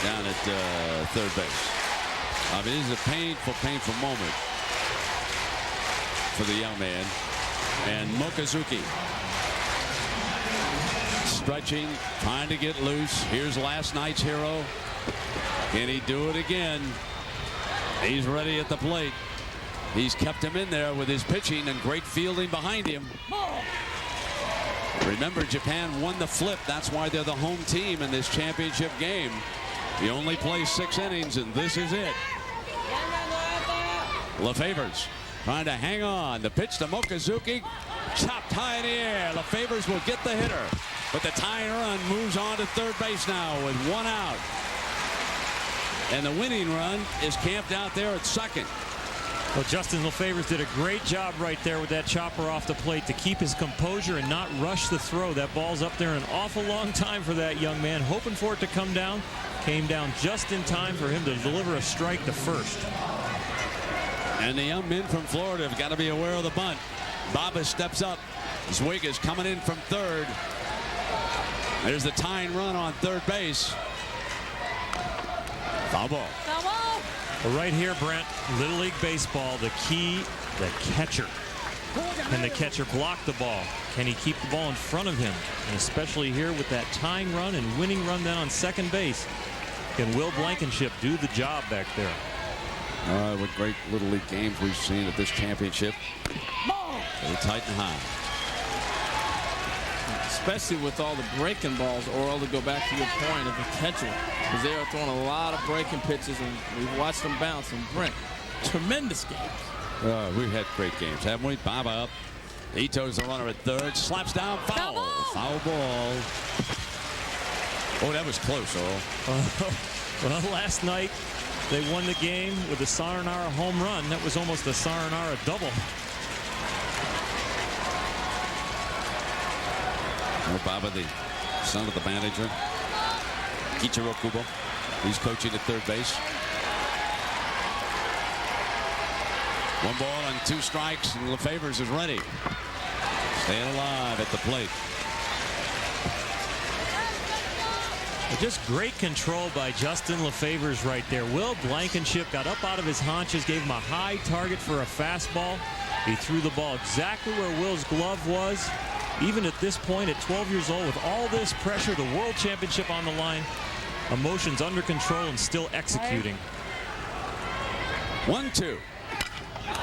Speaker 2: down at third base. I mean, this is a painful, painful moment for the young man. And Mochizuki stretching, trying to get loose. Here's last night's hero. Can he do it again? He's ready at the plate. He's kept him in there with his pitching and great fielding behind him. Remember, Japan won the flip. That's why they're the home team in this championship game. He only plays 6 innings, and this is it. LeFevers trying to hang on. The pitch to Mochizuki, chopped high in the air. LeFevers will get the hitter, but the tying run moves on to third base now with 1 out. And the winning run is camped out there at second.
Speaker 16: Well, Justin LeFevers did a great job right there with that chopper off the plate to keep his composure and not rush the throw. That ball's up there an awful long time for that young man, hoping for it to come down. Came down just in time for him to deliver a strike to first.
Speaker 2: And the young men from Florida have got to be aware of the bunt. Baba steps up. Zwig is coming in from third. There's the tying run on third base. Foul ball.
Speaker 16: Well, right here, Brent, Little League Baseball, the key, the catcher. Can the catcher block the ball? Can he keep the ball in front of him? And especially here with that tying run and winning run then on second base. Can Will Blankenship do the job back there?
Speaker 2: What great Little League games we've seen at this championship. Very tight and high.
Speaker 17: Especially with all the breaking balls, or to go back to your point of the catcher, because they are throwing a lot of breaking pitches, and we've watched them bounce. And Brent, tremendous games.
Speaker 2: We've had great games, haven't we? Baba up. Ito's the runner at third. Slaps down. Foul. Foul ball. Oh, that was close,
Speaker 16: Well, last night they won the game with a Saranara home run. That was almost a Saranara double.
Speaker 2: Baba, the son of the manager, Kichiro Kubo. He's coaching at third base. 1 ball and 2 strikes, and LeFevers is ready. Staying alive at the plate.
Speaker 16: Just great control by Justin LeFevers right there. Will Blankenship got up out of his haunches, gave him a high target for a fastball. He threw the ball exactly where Will's glove was. Even at this point, at 12 years old, with all this pressure, the World Championship on the line, emotions under control and still executing.
Speaker 2: 1-2.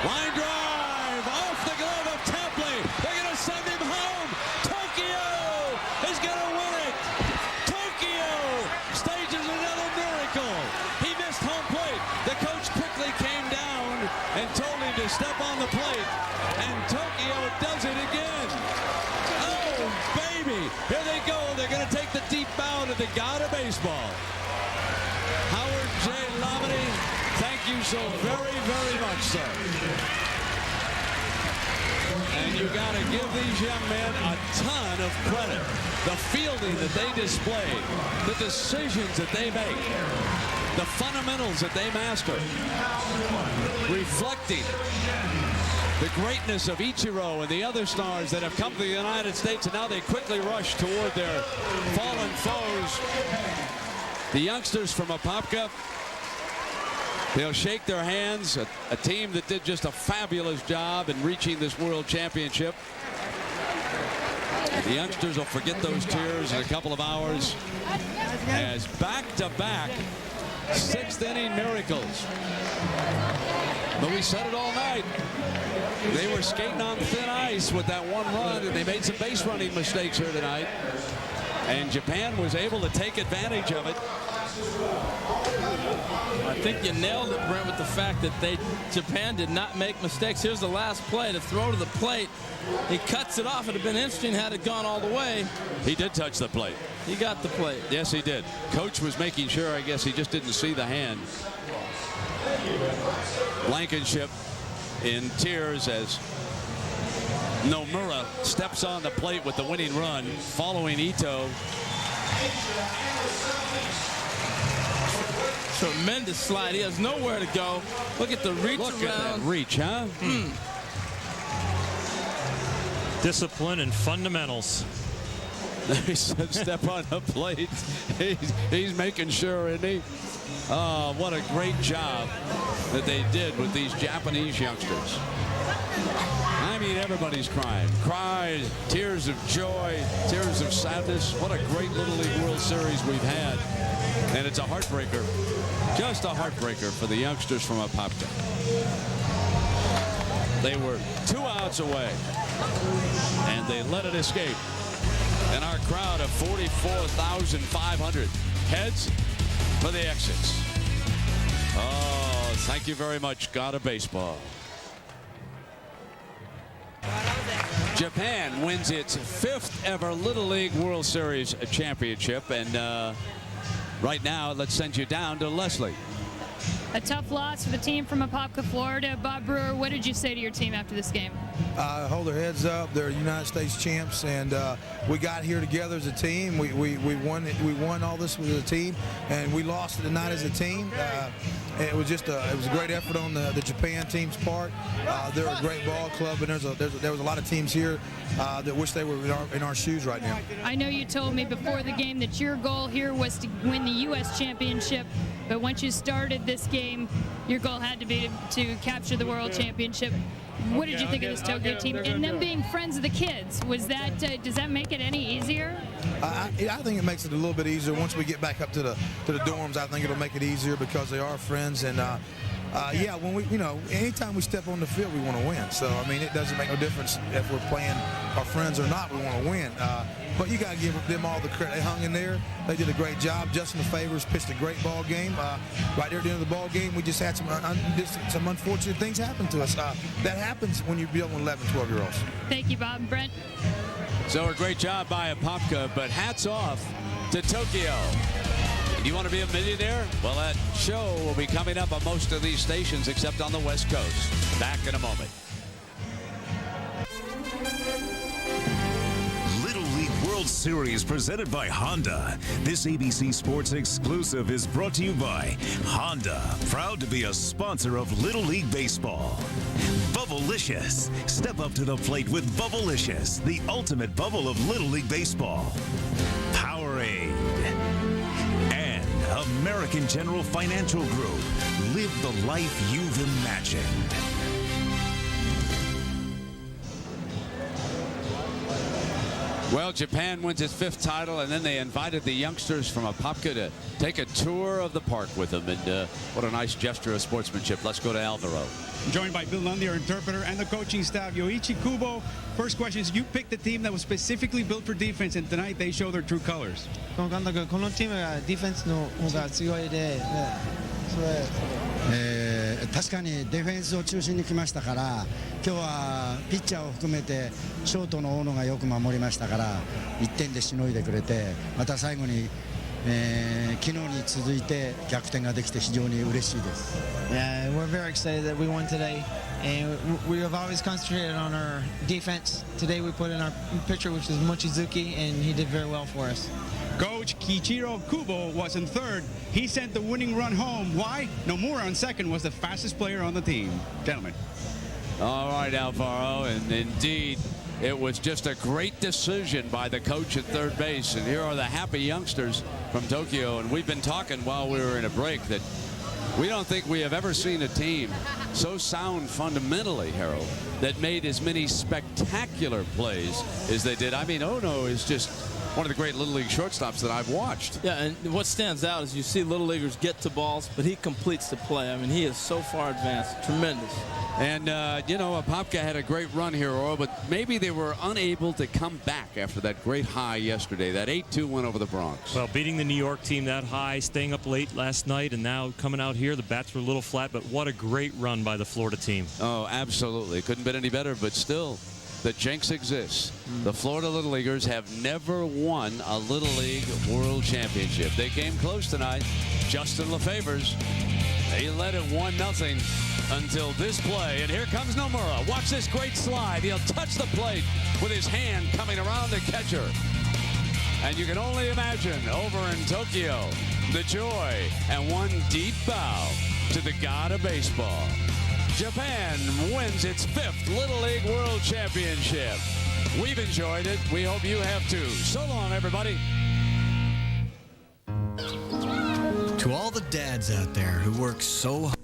Speaker 2: Line drive off the glove of Templey. They're going to send him home. Tokyo is going to win it. Tokyo stages another miracle. He missed home plate. The coach quickly came down and told him to step on the plate. And Tokyo does it again. Oh, baby. Here they go. They're going to take the deep bow to the god of baseball. Howard J. Lamini, thank you so very, very much, sir. And you got to give these young men a ton of credit. The fielding that they display, the decisions that they make, the fundamentals that they master, reflecting the greatness of Ichiro and the other stars that have come to the United States, and now they quickly rush toward their fallen foes. The youngsters from Apopka They'll shake their hands. A team that did just a fabulous job in reaching this world championship. And the youngsters will forget those tears in a couple of hours as back-to-back sixth-inning miracles. But we said it all night. They were skating on thin ice with that one run, and they made some base running mistakes here tonight. And Japan was able to take advantage of it.
Speaker 17: I think you nailed it, Brent, with the fact that Japan did not make mistakes. Here's the last play, to throw to the plate. He cuts it off. It would have been interesting had it gone all the way.
Speaker 2: He did touch the plate.
Speaker 17: He got the plate.
Speaker 2: Yes, he did. Coach was making sure, I guess he just didn't see the hand. Blankenship in tears as Nomura steps on the plate with the winning run, following Ito.
Speaker 17: Tremendous slide. He has nowhere to go. Look at the reach around.
Speaker 2: Look at that reach, huh?
Speaker 16: Discipline and fundamentals.
Speaker 2: He said step on the plate. He's making sure, isn't he? Oh, what a great job that they did with these Japanese youngsters. I mean, everybody's crying. Cries, tears of joy, tears of sadness. What a great Little League World Series we've had. And it's a heartbreaker. Just a heartbreaker for the youngsters from Apopka. They were 2 outs away, and they let it escape. And our crowd of 44,500 heads for the exits. Oh, thank you very much, God of Baseball. Japan wins its 5th ever Little League World Series championship. And right now, let's send you down to Leslie.
Speaker 3: A tough loss for the team from Apopka, Florida. Bob Brewer, what did you say to your team after this game?
Speaker 20: Hold their heads up. They're United States champs, and we got here together as a team. We won all this with a team, and we lost it tonight as a team. It was a great effort on the Japan team's part. They're a great ball club, and there was a lot of teams here that wish they were in our shoes right now.
Speaker 3: I know you told me before the game that your goal here was to win the U.S. championship, but once you started this game, your goal had to be to capture the world championship. What did you think of this Tokyo team and them being friends of the kids? Was that does that make it any easier?
Speaker 20: I think it makes it a little bit easier once we get back up to the dorms. I think it'll make it easier because they are friends, and yeah, when we anytime we step on the field, we want to win. So I mean, it doesn't make no difference if we're playing our friends or not. We want to win. But you got to give them all the credit. They hung in there. They did a great job. Justin LaFavors pitched a great ball game. Right there at the end of the ball game, we just had some unfortunate things happen to us. That happens when you're dealing with 11, 12-year-olds.
Speaker 3: Thank you, Bob. Brent.
Speaker 2: So a great job by Apopka, but hats off to Tokyo. Do you want to be a millionaire? Well, that show will be coming up on most of these stations except on the West Coast. Back in a moment.
Speaker 4: Little League World Series presented by Honda. This ABC Sports exclusive is brought to you by Honda, proud to be a sponsor of Little League Baseball. Bubblicious. Step up to the plate with Bubblicious, the ultimate bubble of Little League Baseball. Powerade. And American General Financial Group. Live the life you've imagined.
Speaker 2: Well, Japan wins its 5th title, and then they invited the youngsters from Apopka to take a tour of the park with them. And what a nice gesture of sportsmanship. Let's go to Alvaro.
Speaker 5: Joined by Bill Lundy, our interpreter, and the coaching staff, Yoichi Kubo. First question is, you picked a team that was specifically built for defense, and tonight they show their true colors.
Speaker 10: このチームがディフェンスの方が強いで、
Speaker 9: 確かにディフェンスを中心に来ましたから、今日はピッチャーを含めてショートの大野がよく守りましたから、1点でしのいでくれて、また最後に、昨日に続いて逆転ができて非常に嬉しいです。
Speaker 10: Yeah, we're very excited that we won today, and we have always concentrated on our defense. Today we put in our pitcher, which is Mochizuki, and he did very well for us.
Speaker 5: Coach Kiichiro Kubo was in third. He sent the winning run home. Why? Nomura on second was the fastest player on the team. Gentlemen.
Speaker 2: All right, Alvaro, and indeed, it was just a great decision by the coach at third base. And here are the happy youngsters from Tokyo. And we've been talking while we were in a break that We don't think we have ever seen a team so sound fundamentally, Harold, that made as many spectacular plays as they did. I mean, Ono is just one of the great Little League shortstops that I've watched.
Speaker 17: Yeah, and what stands out is you see Little Leaguers get to balls, but he completes the play. I mean, he is so far advanced. Tremendous.
Speaker 2: And, you know, Apopka had a great run here, Earl, but maybe they were unable to come back after that great high yesterday, that 8-2 win over the Bronx.
Speaker 16: Well, beating the New York team that high, staying up late last night, and now coming out here, the bats were a little flat, but what a great run by the Florida team.
Speaker 2: Oh, absolutely. Couldn't been any better, but still, the jinx exists. The Florida Little Leaguers have never won a Little League World Championship. They came close tonight. Justin Lefever's, they led it 1-0 until this play. And here comes Nomura. Watch this great slide. He'll touch the plate with his hand coming around the catcher. And you can only imagine over in Tokyo, the joy and one deep bow to the god of baseball. Japan wins its 5th Little League World Championship. We've enjoyed it. We hope you have too. So long, everybody.
Speaker 6: To all the dads out there who work so hard.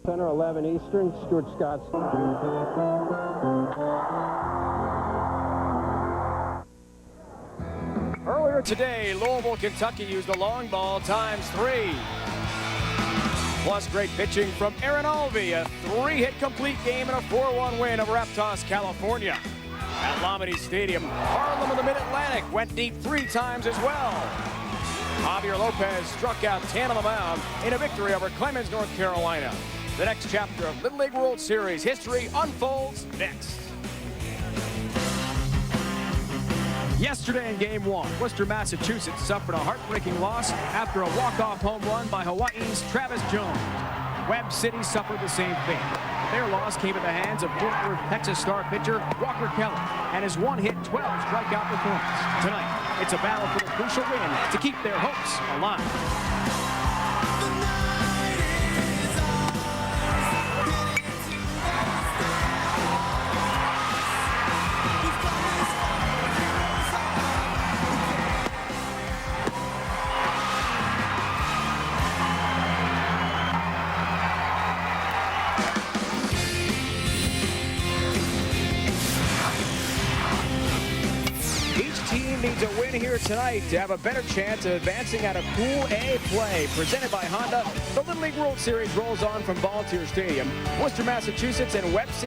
Speaker 12: Center 11 Eastern, Stuart Scott.
Speaker 23: Earlier today, Louisville, Kentucky used a long ball ×3. Plus great pitching from Aaron Alvey, a 3-hit complete game and a 4-1 win over Aptos, California. At Lamade Stadium, Harlem of the Mid-Atlantic went deep 3 times as well. Javier Lopez struck out 10 on the mound in a victory over Clemens, North Carolina. The next chapter of Little League World Series history unfolds next. Yesterday in Game 1, Worcester, Massachusetts suffered a heartbreaking loss after a walk-off home run by Hawaii's Travis Jones. Webb City suffered the same fate. Their loss came at the hands of Fort Worth, Texas star pitcher Walker Keller and his 1-hit, 12-strikeout performance. Tonight, it's a battle for the crucial win to keep their hopes alive. Needs a win here tonight to have a better chance of advancing out of Pool A play. Presented by Honda, the Little League World Series rolls on from Volunteer Stadium. Worcester, Massachusetts and Webb City.